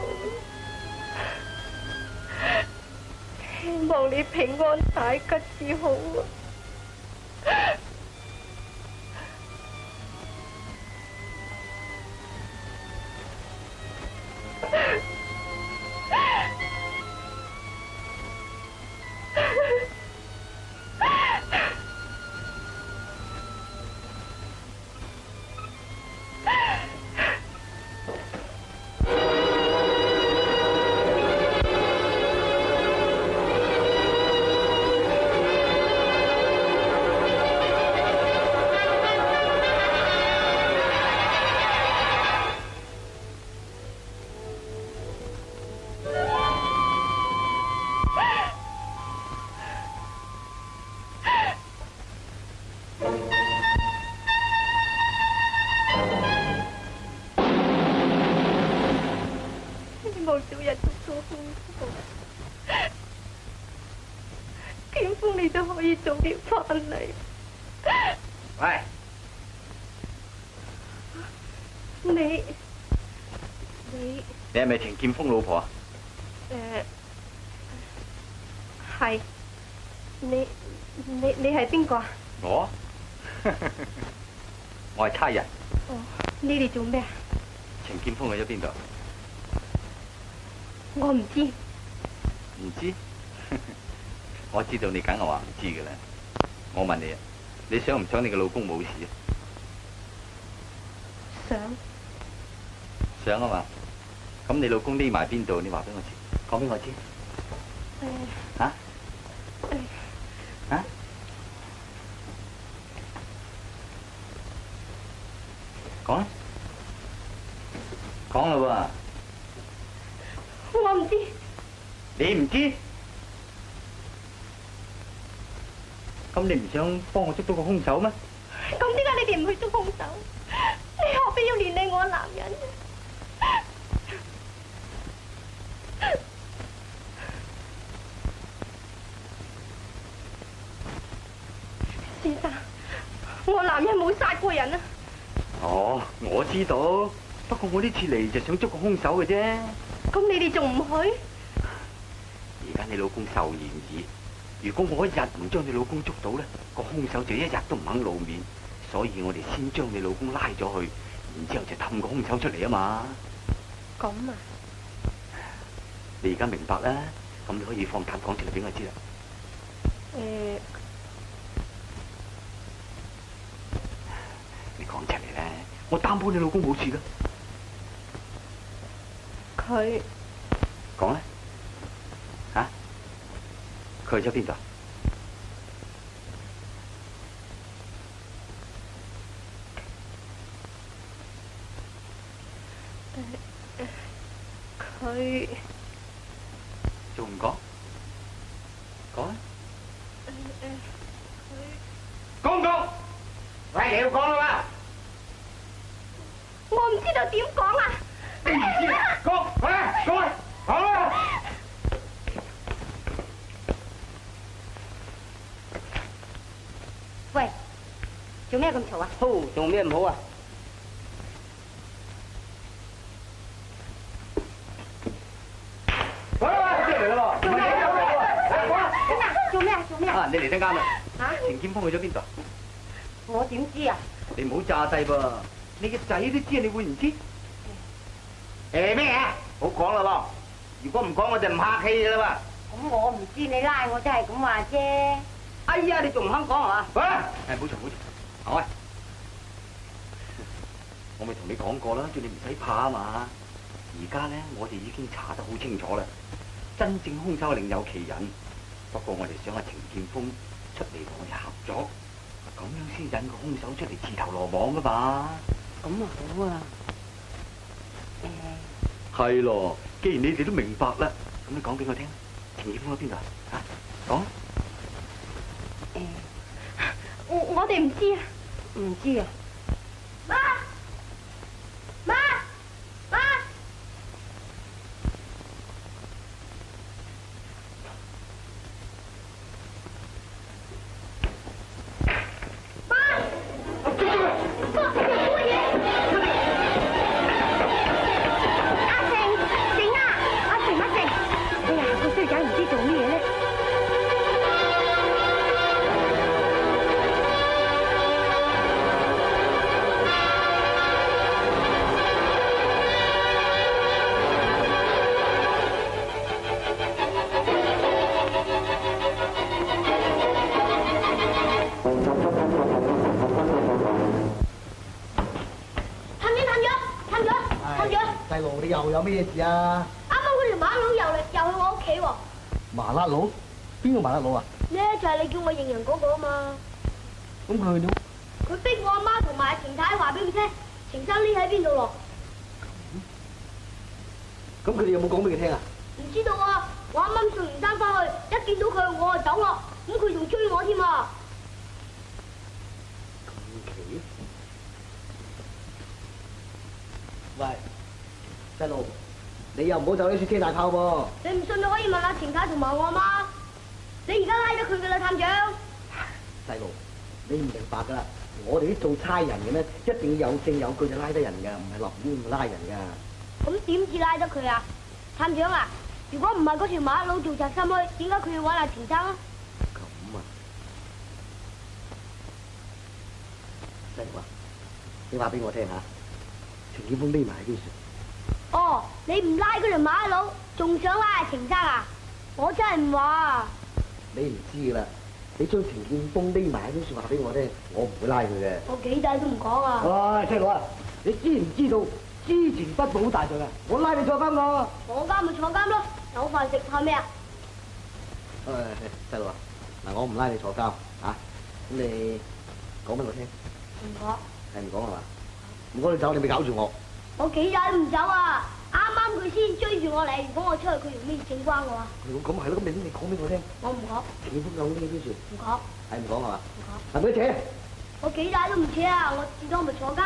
希望你平安大吉至好啊！希望早日捉到兇手，劍鋒你都可以早啲翻嚟。喂，你係咪程劍鋒老婆啊？係。你係邊個啊？我，我係差人。哦，你哋做咩啊？程劍鋒去咗邊度？我唔知。唔知？我知道你梗係話唔知嘅啦。我問你啊，你想唔想你嘅老公冇事啊？想。想啊嘛。咁你老公匿埋邊度？你話俾我知，講俾我知。嚇？嚇？講啊！講啦喎！我唔知。你唔知？咁你唔想幫我捉到個兇手咩？咁點解你哋唔去捉兇手？你何必要連累我男人？先生，我男人冇殺過人啊！哦，我知道，不過我呢次嚟就想捉個兇手嘅啫。咁你哋仲唔去？而家你老公受嫌疑，如果我一日唔將你老公捉到咧，個兇手就一日都唔肯露面，所以我哋先將你老公拉咗去，然之後就氹個兇手出嚟啊嘛。咁啊？你而家明白啦，咁你可以放膽講出嚟俾我知啦。你講出嚟咧，我擔保你老公冇事噶。佢講啦，嚇？佢去咗邊度？佢仲唔講？講啊！講唔講？喂，你要講啦嘛？我唔知道點講啊！你唔知啊？講，講啦，講啦！喂，做咩咁嘈啊？好，做咩唔好啊？啊，你嚟得啱啦。嚇？程劍鋒去咗邊度？我點知啊？你唔好詐帝噃，你嘅仔都知，你會唔知？誒咩啊？好講啦喎！如果唔講我就唔客氣㗎啦咁我唔知你拉我，真係咁話啫。喎！哎呀，你仲唔肯講係嘛？喂！誒，冇嘈冇嘈，行開！我咪同你講過啦，叫你唔使怕啊嘛。而家咧，我哋已經查得好清楚啦，真正兇手另有其人。不過我哋想阿程劍鋒出嚟同我哋合作，咁樣先引個兇手出嚟自投羅網噶嘛。咁啊好啊。係咯，既然你哋都明白啦，咁你講俾我聽，程劍鋒喺邊度啊？嚇，講。我哋唔知啊。唔知啊。媽，媽，媽，細路，你又有咩事啊？啱啱嗰條馬佬又去我屋企喎。麻甩佬？邊個麻甩佬啊？呢就係你叫我認人嗰個啊嘛。咁佢點？佢逼我阿媽同埋程太話俾佢聽，程生匿喺邊度咯。咁佢哋有冇講俾佢聽啊？唔知道啊！我啱啱送完衫翻去，一見到佢我就走咯。咁佢仲追我添啊！咁奇？喂，細路，你又唔好走呢雪車大炮喎！你唔信你可以問下程太同埋我阿媽。你而家拉咗佢噶啦，探長。細路，你唔明白噶啦，我哋啲做差人嘅咧，一定要有證有據就拉得人噶，唔係落亂咁拉人噶。咁點至拉得佢啊？探長啊，如果唔係嗰條馬佬做賊心虛，點解佢要揾阿程生啊？咁啊，細路啊，你話俾我聽下，程劍鋒匿埋喺邊處？哦，你唔拉嗰條馬佬，仲想拉阿程生啊？我真係唔話。你唔知噶啦，你將程劍鋒匿埋喺邊處話俾我聽，我唔會拉佢嘅。我幾大都唔講啊！喂，細路啊，你知唔知道知情不報好大罪啊？我拉你坐監㗎。坐監咪坐監咯，有飯食怕咩啊？細路啊，嗱，我唔拉你坐監啊，咁你講俾我聽。唔講。係唔講係嘛？唔講你走，你咪搞住我。我幾大都唔走啊！啱啱佢先追住我嚟，如果我出去，佢用咩證關我啊？咁係咯，咁你講俾我聽。我唔講。程劍鋒有呢邊處？唔講。係唔講係嘛？唔講。係咪扯？我幾大都唔扯啊！我至多咪坐監。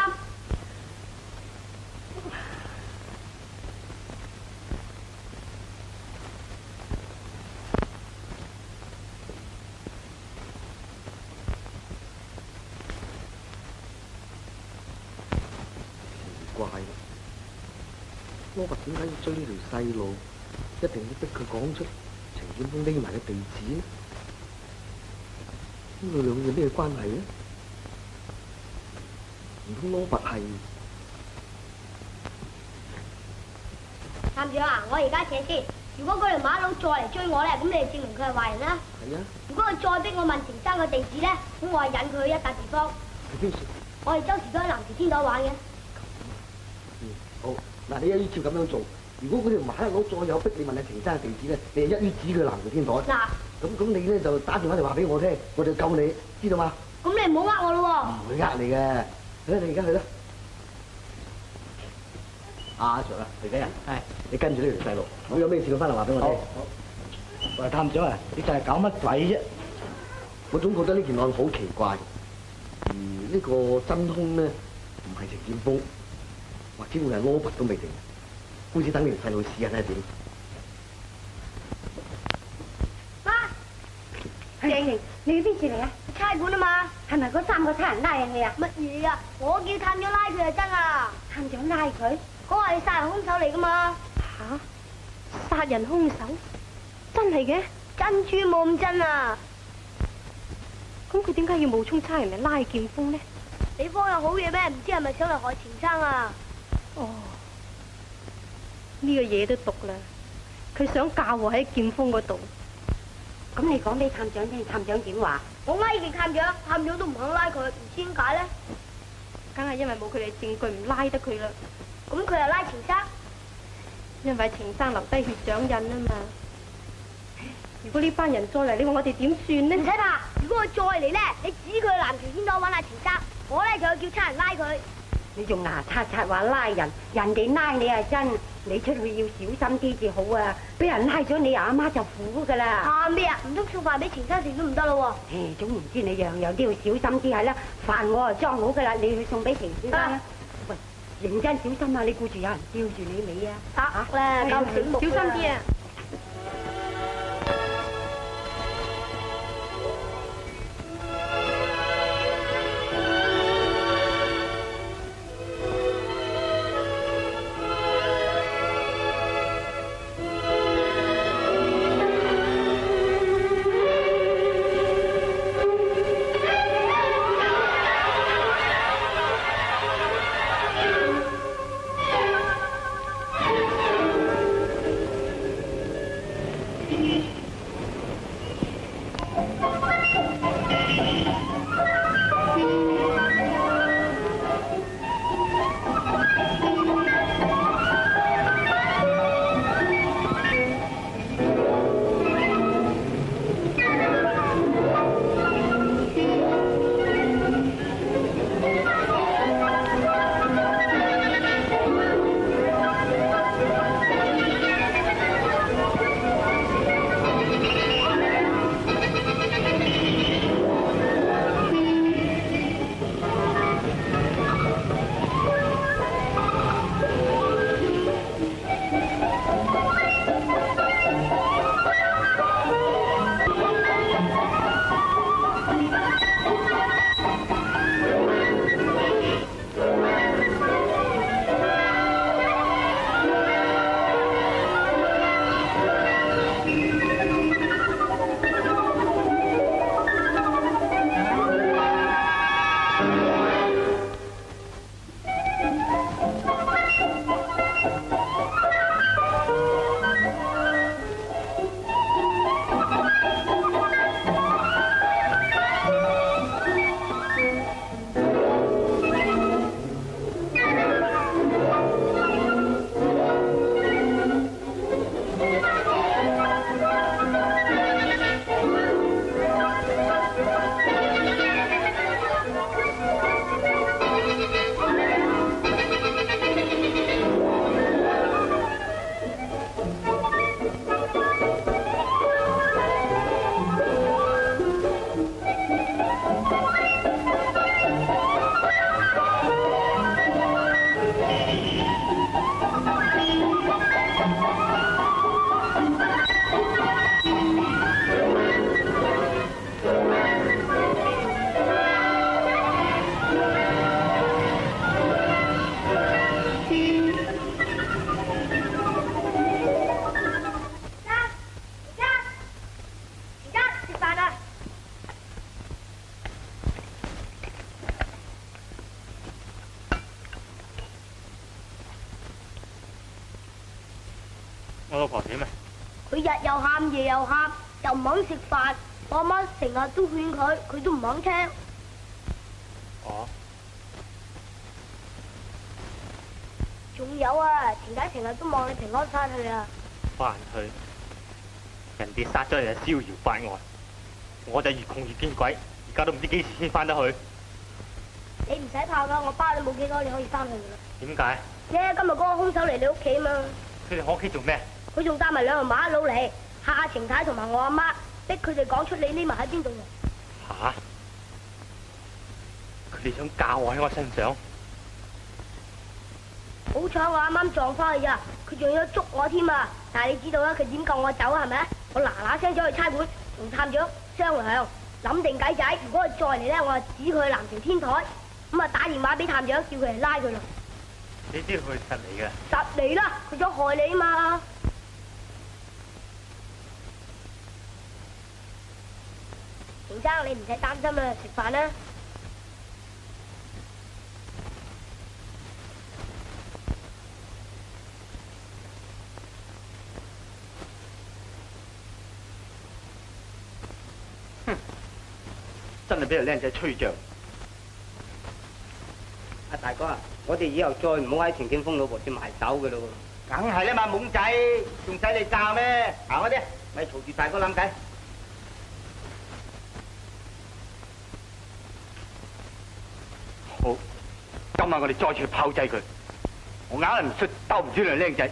怪啦，羅拔點解要追呢條細路？一定要逼佢講出程劍鋒匿埋嘅地址呢？咁佢兩個咩關係呢？唔通羅拔係？探長啊，我而家扯先。如果嗰條馬佬再嚟追我咧，咁你就證明佢係壞人啦。係啊。如果佢再逼我問程生嘅地址咧，咁我係引佢去一笪地方。係邊處？我哋周時都喺南條天台玩嘅。好，嗱，你一於照咁樣做。如果嗰條馬佬再有逼你問阿程生嘅地址咧，你就一於指佢南條天台。嗱，咁你咧就打電話嚟話俾我聽，我就救你，知道嘛？咁你唔好呃我咯喎。唔會呃你嘅，去啦，你而家去啦。阿 Sir 啊，肥仔啊，係，你跟住呢條細路，我有咩事佢翻嚟話俾我聽。好。喂，探長啊，你就係搞乜鬼啫？我總覺得呢件案好奇怪，而呢個真兇呢，唔係程劍鋒，或者會係羅拔都未定。好似等呢條細路試下睇下點。媽，鄭瑩，你去邊處嚟啊？差館啊嘛。係咪嗰3個差人拉你啊？乜嘢啊？我叫探長拉佢就真啊。探長拉佢？嗰個係殺人兇手嚟噶嘛？殺人兇手？真係嘅？珍珠冇咁真啊！咁佢點解要冒充差人嚟拉劍鋒呢？你方有好嘢咩？唔知係咪想嚟害錢生啊？哦，呢個嘢都毒啦！佢想嫁禍喺劍鋒嗰度。咁你講俾探長聽，探長點話？我拉住探長，探長都唔肯拉佢，唔知點解咧？梗係因為冇佢哋證據唔拉得佢啦。咁佢又拉錢生？因為程生留低血掌印啊嘛。如果呢班人再嚟，你話我哋點算呢？唔使怕，如果佢再嚟咧，你指佢去南朝天台揾阿程生，我咧就去叫差人拉佢。你仲牙刷刷話拉人，人哋拉你係真，你出去要小心啲至好啊！俾人拉咗你阿媽就苦噶啦。怕咩啊？唔通送飯俾程生食都唔得咯喎？總唔知你樣樣都要小心啲係啦。飯我就裝好噶啦，你去送俾程先生啦。喂，認真小心啊！你顧住有人吊住你尾啊！得啦，夠醒目，小心啲啊！我老婆點啊？佢日又喊，夜又喊，又唔肯食飯。我阿媽成日都勸佢，佢都唔肯聽。哦。仲有啊，田仔成日都望你平安翻去啊。翻去？人哋殺咗你就逍遙法外，我就越窮越見鬼，而家都唔知幾時先翻得去。你唔使怕噶，我包你冇幾多，你可以翻去噶啦。點解？今日嗰個兇手嚟你屋企嘛。佢哋我屋企做咩？佢仲帶埋兩個馬佬嚟嚇阿程太同埋我阿媽，逼佢哋講出你匿埋喺邊度。吓？佢哋想教我喺我身上？好彩我啱啱撞翻去咋，佢仲要捉我添啊！但係你知道啦，佢點救我走係咪？我嗱嗱聲走去差館同探長商量，諗定計仔。如果佢再嚟咧，我就指佢去南朝天台，咁啊打電話俾探長，叫佢嚟拉佢咯。你知道佢實嚟嘅？實嚟啦，佢想害你啊嘛！程龍生，你唔使擔心啦，食飯啦。真係俾條靚仔吹脹。阿大哥啊，我哋以後再唔好喺程劍鋒老婆處埋手噶咯喎。梗係啦嘛，懵仔，仲使你教咩？行開啲，咪嘈住大哥諗計。好，今晚我哋再次炮製佢，我硬係唔出鬥唔住條靚仔。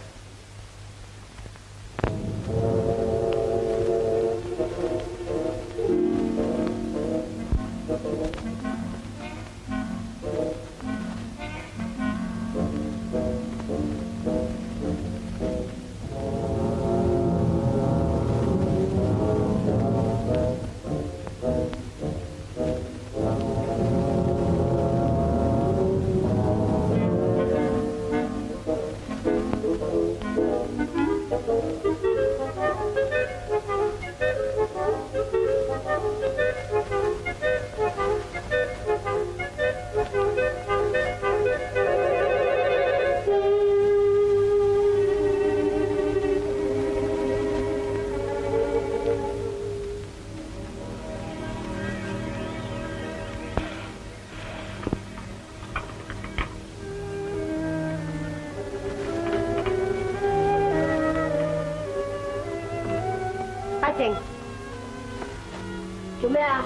做咩啊？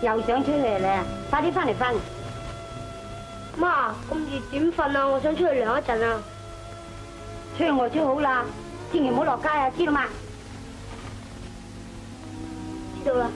又想出去咧？快啲翻嚟瞓。媽，咁熱點瞓啊？我想出去涼一陣啊。出外出好啦，千祈唔好落街啊，知道嘛？知道啦。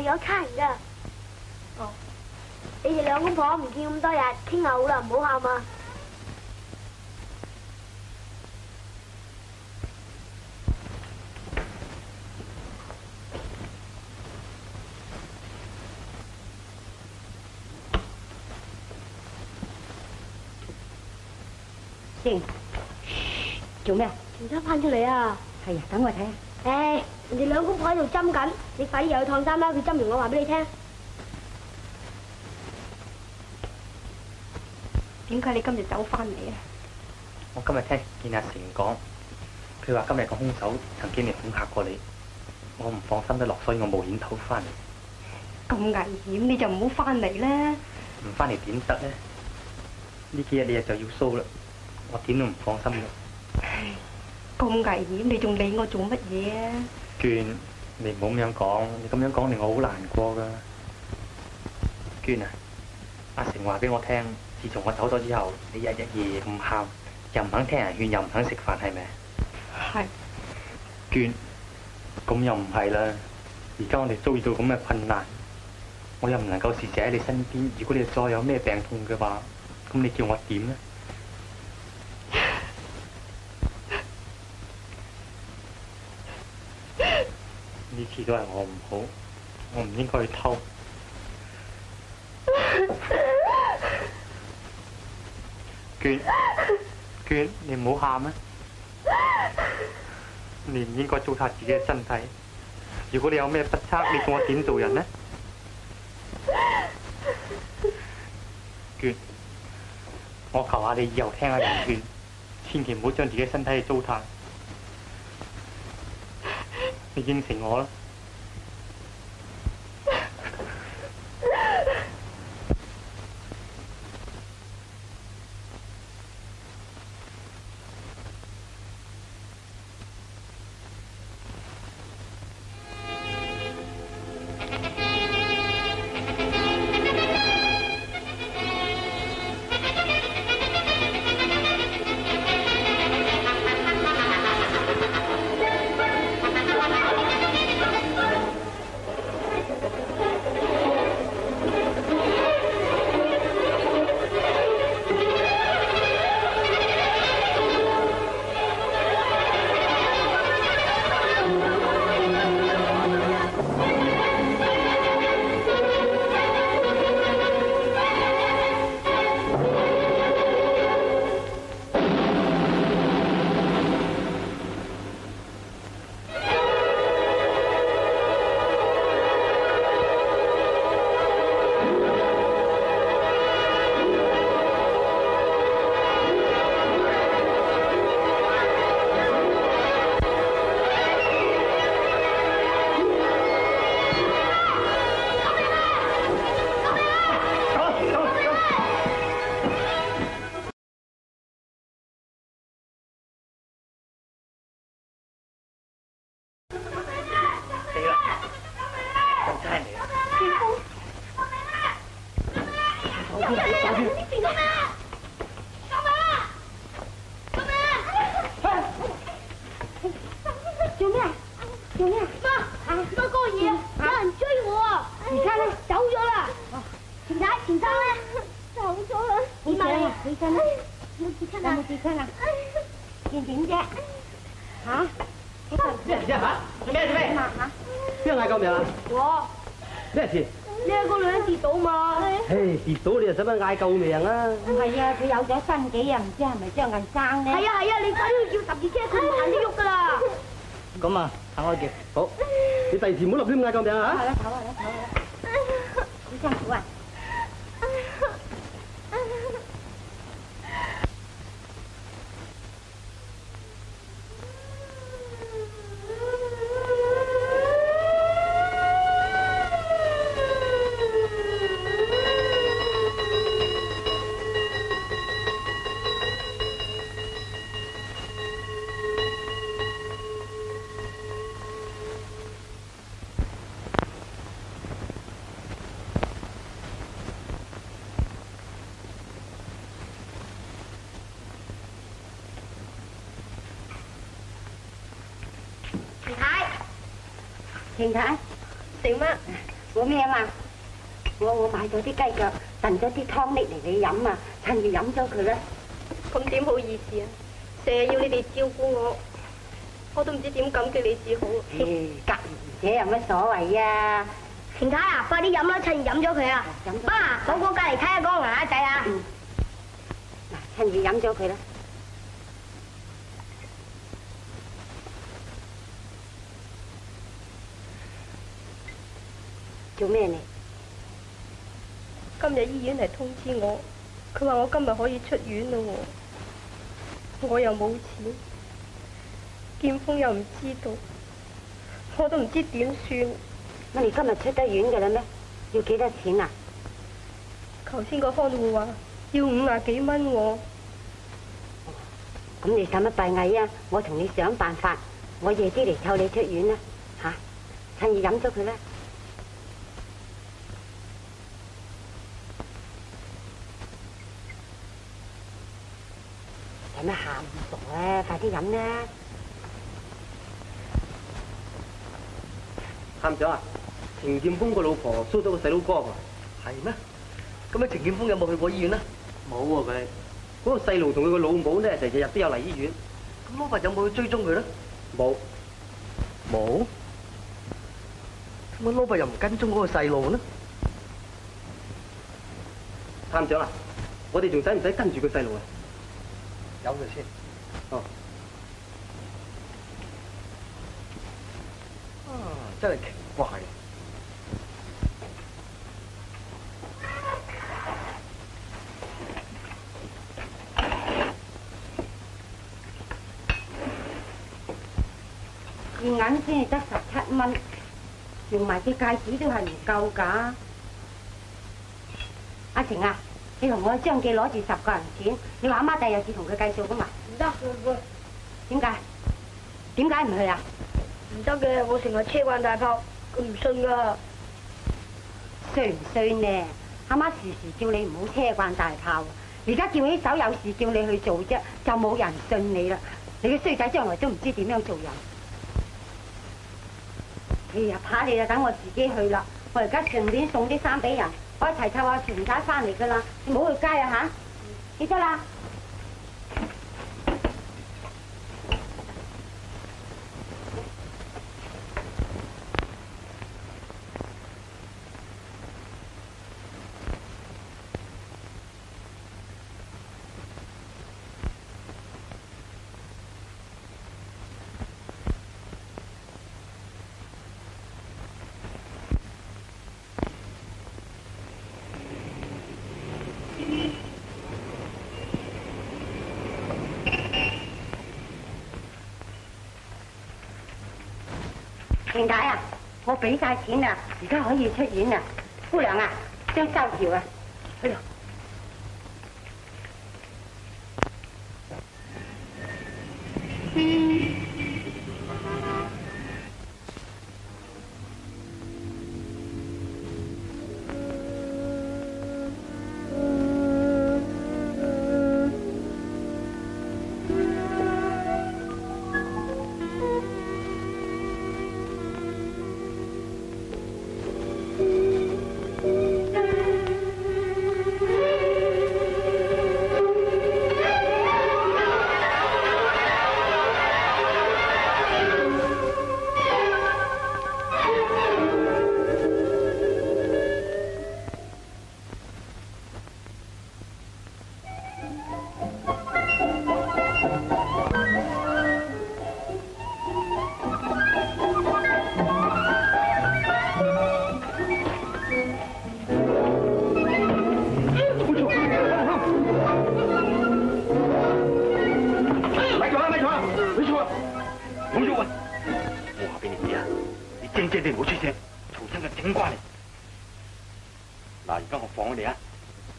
有差人噶。哦，你哋兩公婆唔見咁多日，聽日好啦，唔好喊啊！靜，做咩？程生翻出嚟啊！係啊，等我睇下。誒，人哋兩公婆喺度針緊，你快啲入去燙衫啦！佢針完我話俾你聽。點解你今日走翻嚟啊？我今日聽見阿成講，佢話今日個兇手曾經嚟恐嚇過你，我唔放心得落，所以我冒險偷翻嚟。咁危險你就唔好翻嚟啦！唔翻嚟點得呢？呢幾日你就要蘇啦，我點都唔放心嘅。咁危險，你仲理我做乜嘢啊？娟，你唔好咁樣講，你咁樣講令我好難過噶。娟啊，阿成話俾我聽，自從我走咗之後，你日日夜夜咁喊，又唔肯聽人勸，又唔肯食飯，係咪？係。娟，咁又唔係啦。而家我哋遭遇到咁嘅困難，我又唔能夠時時喺你身邊。如果你再有咩病痛嘅話，咁你叫我點呢？呢次都係我唔好，我唔應該去偷。娟，你唔好喊啊！你唔應該糟蹋自己嘅身體。如果你有咩不測，你叫我點做人呢？娟，我求下你以後聽下人勸，千祈唔好將自己身體糟蹋。你應承我啦。使乜嗌救命啊？唔係啊，佢有咗身紀啊，唔知係咪張銀生咧？係啊，你快啲叫十字車，佢唔行得喐噶啦。咁啊，行開嘅，好，你第二次唔好立亂嗌救命啊！好啦，唞啦，好辛苦啊！程太，食乜？我咩啊嘛？我買咗啲雞腳，燉咗啲湯搦嚟你飲啊！趁住飲咗佢啦。咁點好意思啊？成日要你哋照顧我，我都唔知點感激你至好。隔唔者有乜所謂啊？程太啊，快啲飲啦！趁住飲咗佢啊！媽，我過隔離睇下嗰個牙仔啊！嗱，趁住飲咗佢啦。做咩你？今日醫院嚟通知我，佢話我今日可以出院咯喎，我又冇錢，劍鋒又唔知道，我都唔知點算。乜你今日出得院嘅啦咩？要幾多錢啊？頭先個看護話要50幾蚊喎。咁你使乜閉翳啊？我同你想辦法，我夜啲嚟湊你出院啦，吓，趁熱飲咗佢啦。使乜喊唔熟咧？快啲飲啦！探長啊，程劍鋒個老婆蘇咗個細佬哥喎。係咩？咁啊，程劍鋒有冇去過醫院啊？冇喎佢。嗰個細路同佢個老母咧，就日日都有嚟醫院。咁羅拔有冇去追蹤佢咧？冇。冇？咁啊，羅拔又唔跟蹤嗰個細路呢？探長啊，我哋仲使唔使跟住個細路啊？有佢先。哦。啊，真係奇怪。現銀先係得17蚊，用埋隻戒指都係唔夠㗎。阿晴啊，你同我張記攞住10個銀錢，你話阿媽第日至同佢計數㗎嘛？唔得嘅，點解？點解唔去啊？唔得嘅，我成日車慣大炮，佢唔信㗎。衰唔衰呢？阿媽時時叫你唔好車慣大炮，而家叫起手有事叫你去做啫，就冇人信你啦。你個衰仔將來都唔知點樣做人。哎呀，怕你啦，等我自己去啦。我而家順便送啲衫俾人，我一齊湊阿全仔翻嚟噶啦。你唔好去街啊吓，記得啦。程太啊，我俾晒錢啦，而家可以出院啦。姑娘啊，張收條啊，去度。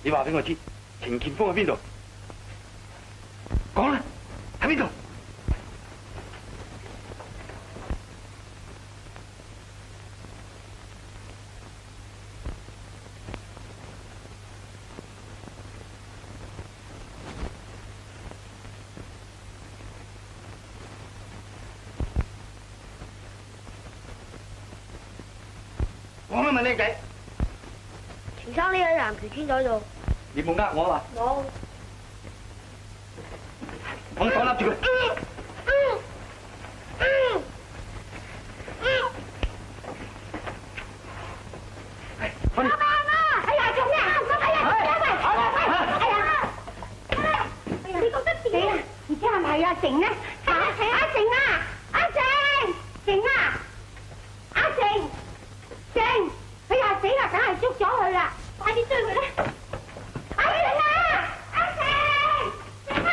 你話俾我知，程劍鋒喺邊度？講啦，喺邊度？講乜問呢仔？程生匿喺籃球圈仔度。你冇呃我啊嘛？冇。我手笠住佢。快啲！哎呀，做咩啊？哎呀，哎呀，你覺得自己啊？唔知係咪阿成呢？阿成啊！阿成啊！阿成！哎呀死啦！梗係捉咗佢啦！快啲追佢啦！阿成啊！阿成！成啊！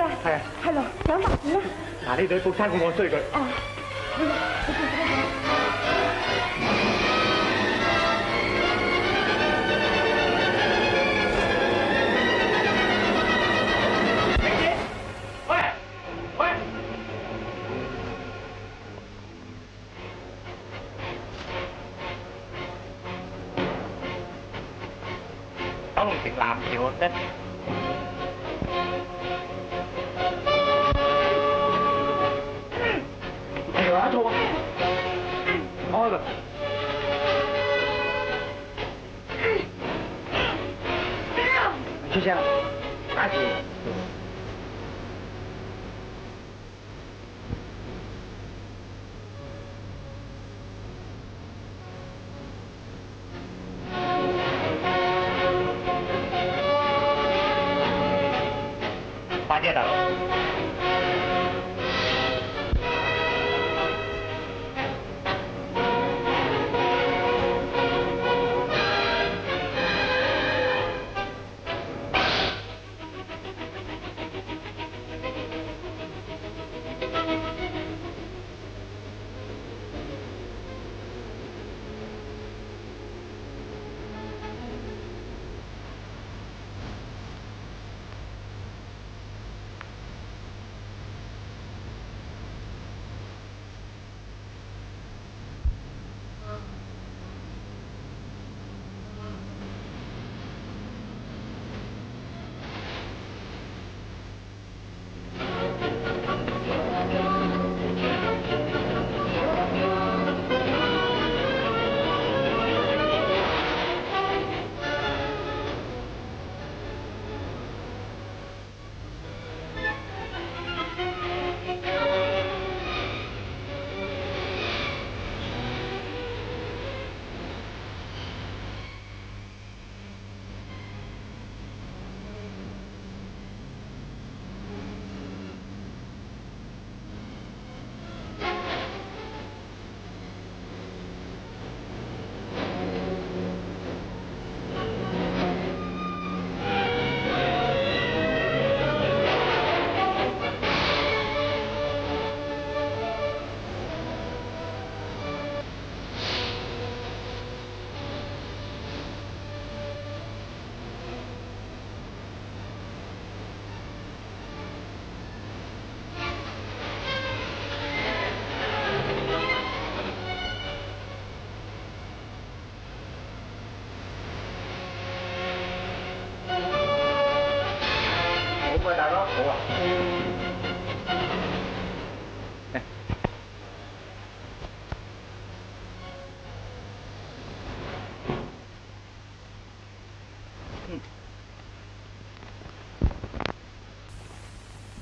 啊？係啊。係咯，想法子啦。嗱，呢對報差館我追佢。哦。係咯，你做咩？九龍城南橋咧，係啊，錯啊，開啦！出聲啦，打住！快啲啊，大佬！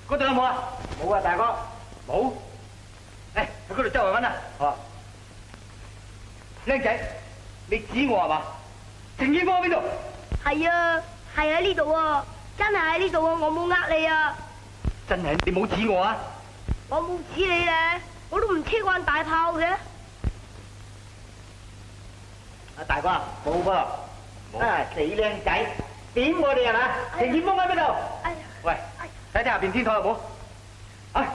嗰度有冇啊？冇啊，大哥，冇。誒，去嗰度周圍揾啊！好。僆仔，你指我係嘛？程建峰喺邊度？係啊，係喺呢度啊，真係喺呢度啊，我冇呃你啊。真係，你冇指我啊？我冇指你咧，我都唔車慣大炮嘅。阿大哥，冇噃。啊，死僆仔，點我哋係嘛？程建峰喺邊度？哎呀！喂，睇睇下邊天台有冇？啊！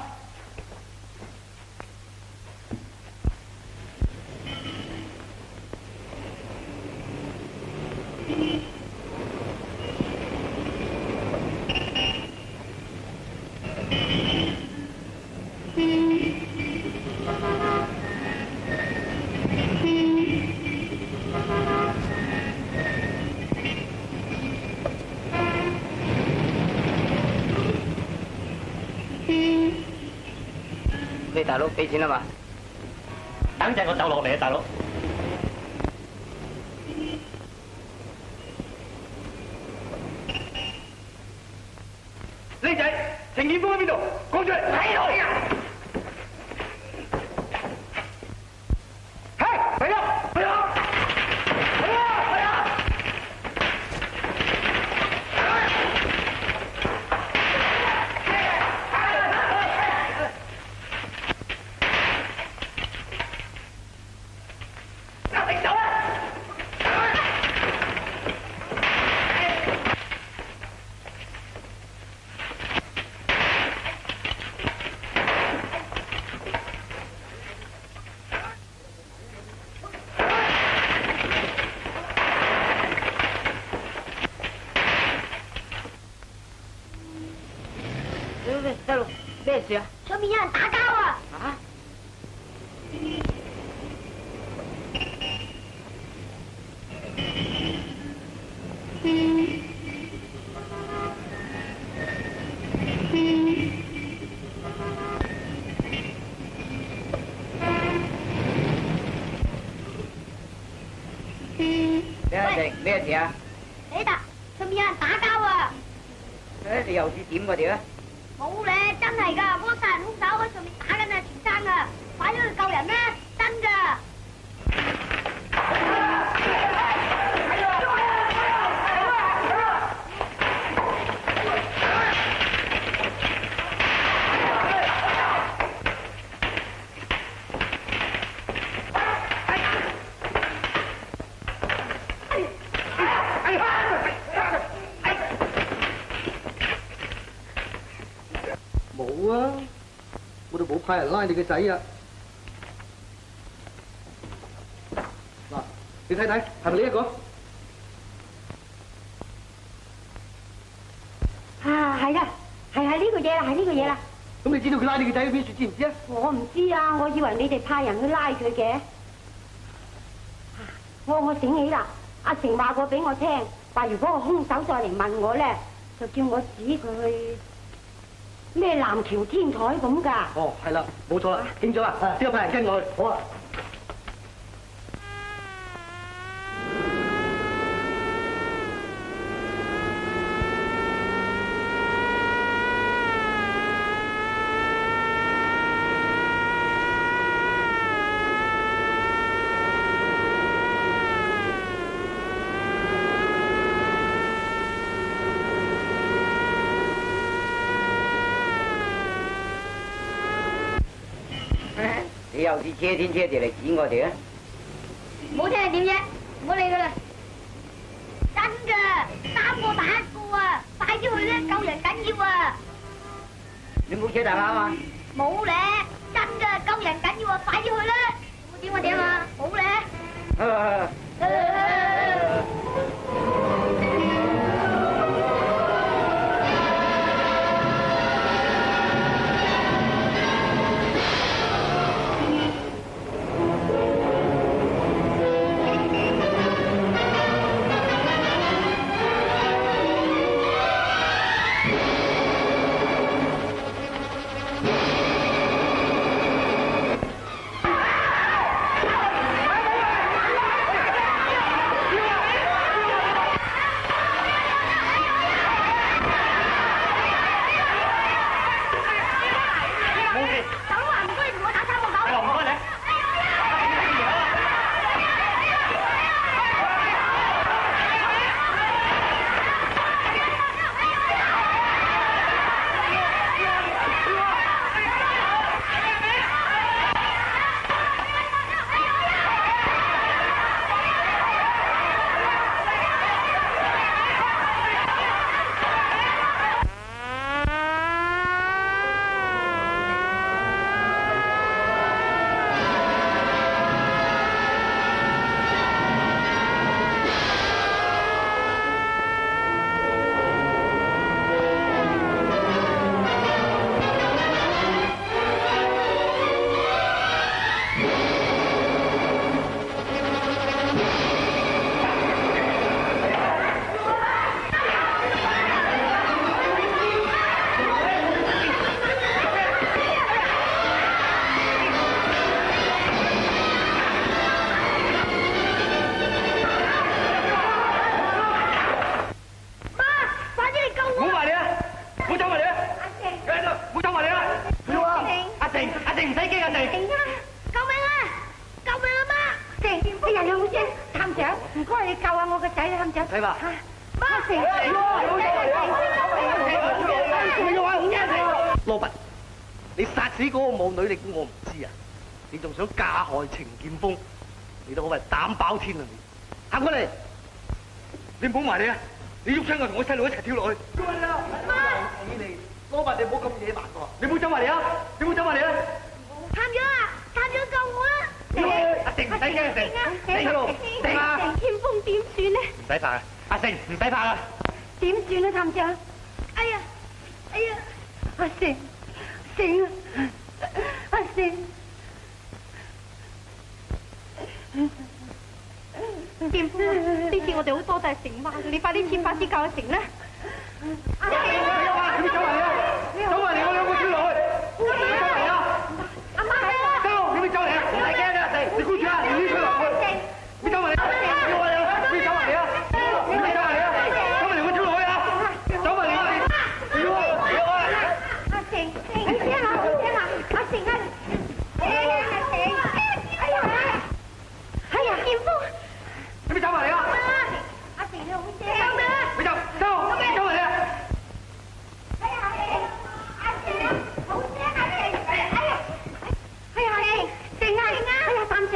你大佬俾錢啦嘛？等陣我走落嚟啊，大佬。僆仔，程建峰喺邊度？講出嚟！睇我呀！係，嚟啦！嚟啦！嚟啦！嚟啦！走啊！細路咩事啊？上面有人打交啊！啊？咩事啊？你達，上面有人打交啊！誒，你又知點嗰啲啊？冇咧，真係㗎，嗰個殺人兇手喺上面打緊啊，田生啊，快啲去救人啦！真㗎！冇啊！我哋冇派人拉你個仔啊！嗱，你睇睇，係咪呢一個？啊，係啦，係呢個嘢啦，係呢個嘢啦。咁你知道佢拉你個仔去邊處，知唔知啊？我唔知啊，我以為你哋派人去拉佢嘅。我醒起啦，阿成話過俾我聽，話如果個兇手再嚟問我咧，就叫我指佢去咩南橋天台咁㗎。哦，係啦，冇錯啦，清楚啦，即刻派人跟我去。好啊。你又是車天車地嚟指我哋啊？冇聽係點啫？唔好理佢啦。真㗎，3個打1個啊！快啲去啦，救人緊要啊！你冇車大炮啊？冇咧，真㗎，救人緊要啊！快啲去啦！點啊點啊？冇咧。睇嘛？羅拔，你殺死嗰個舞女，你估我唔知啊？你仲想加害程劍鋒？你都好係膽包天啊！你行過嚟，你唔好埋你啊！你喐親我同我細路一齊跳落去。你羅拔，你唔好咁野蠻喎！你唔好走埋嚟啊！你唔好走埋嚟啊！探長啊，探長救我啦！阿成唔使驚，阿成，你喺度，成啊！程劍鋒點算呢？唔使怕啊，阿成唔使怕啊！點算啊，探長？哎呀，哎呀！啊，阿成，成啊，阿成。劍夫，呢次我哋好多謝成媽，你快啲設法子教阿成啦。阿成，你好啊，你走埋嚟啊！走埋嚟，我兩個跳落去。你走埋嚟啊！阿媽喺啊！走，你咪走嚟啊！唔使驚啊，阿成，你顧住啊，你跳落去。你走埋嚟，你我嚟啊！你走埋嚟啊！你走埋嚟啊！走埋嚟，我跳落去啊！走埋嚟啊！你我阿成，你聽下，阿成啊！阿成，哎呀，劍夫，你咪走埋嚟啊！阿成你好聲，你走埋嚟啊！哎呀，阿成，好聲阿成，哎呀，成啊，哎呀，站長，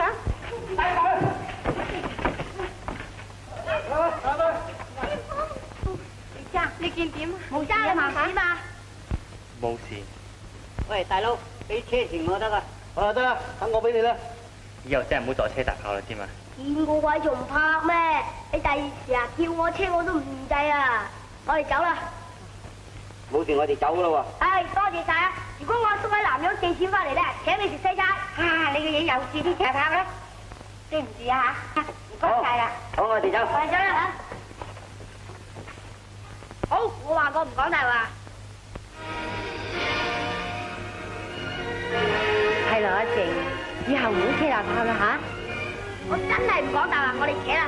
你見點啊？冇事啊嘛？點啊？冇事，喂，大佬，俾車錢我得噶。得啦，等我俾你啦。以後真係唔好坐車搭炮啦，知嘛？見過鬼仲唔怕咩？你第二時啊叫我車我都唔制啊！我哋走啦。冇事，我哋走啦喎。唉，多謝晒啊！如果我叔喺南洋寄錢翻嚟咧，請你食西餐。啊，你嘅嘢又似啲劇拍啦，對唔住啊嚇，唔該晒啦。好，我哋走。我哋走啦嚇。好，我話過唔講大話。係咯，阿成，以後唔好車大炮啦嚇。我真係唔講大話，我哋扯啦。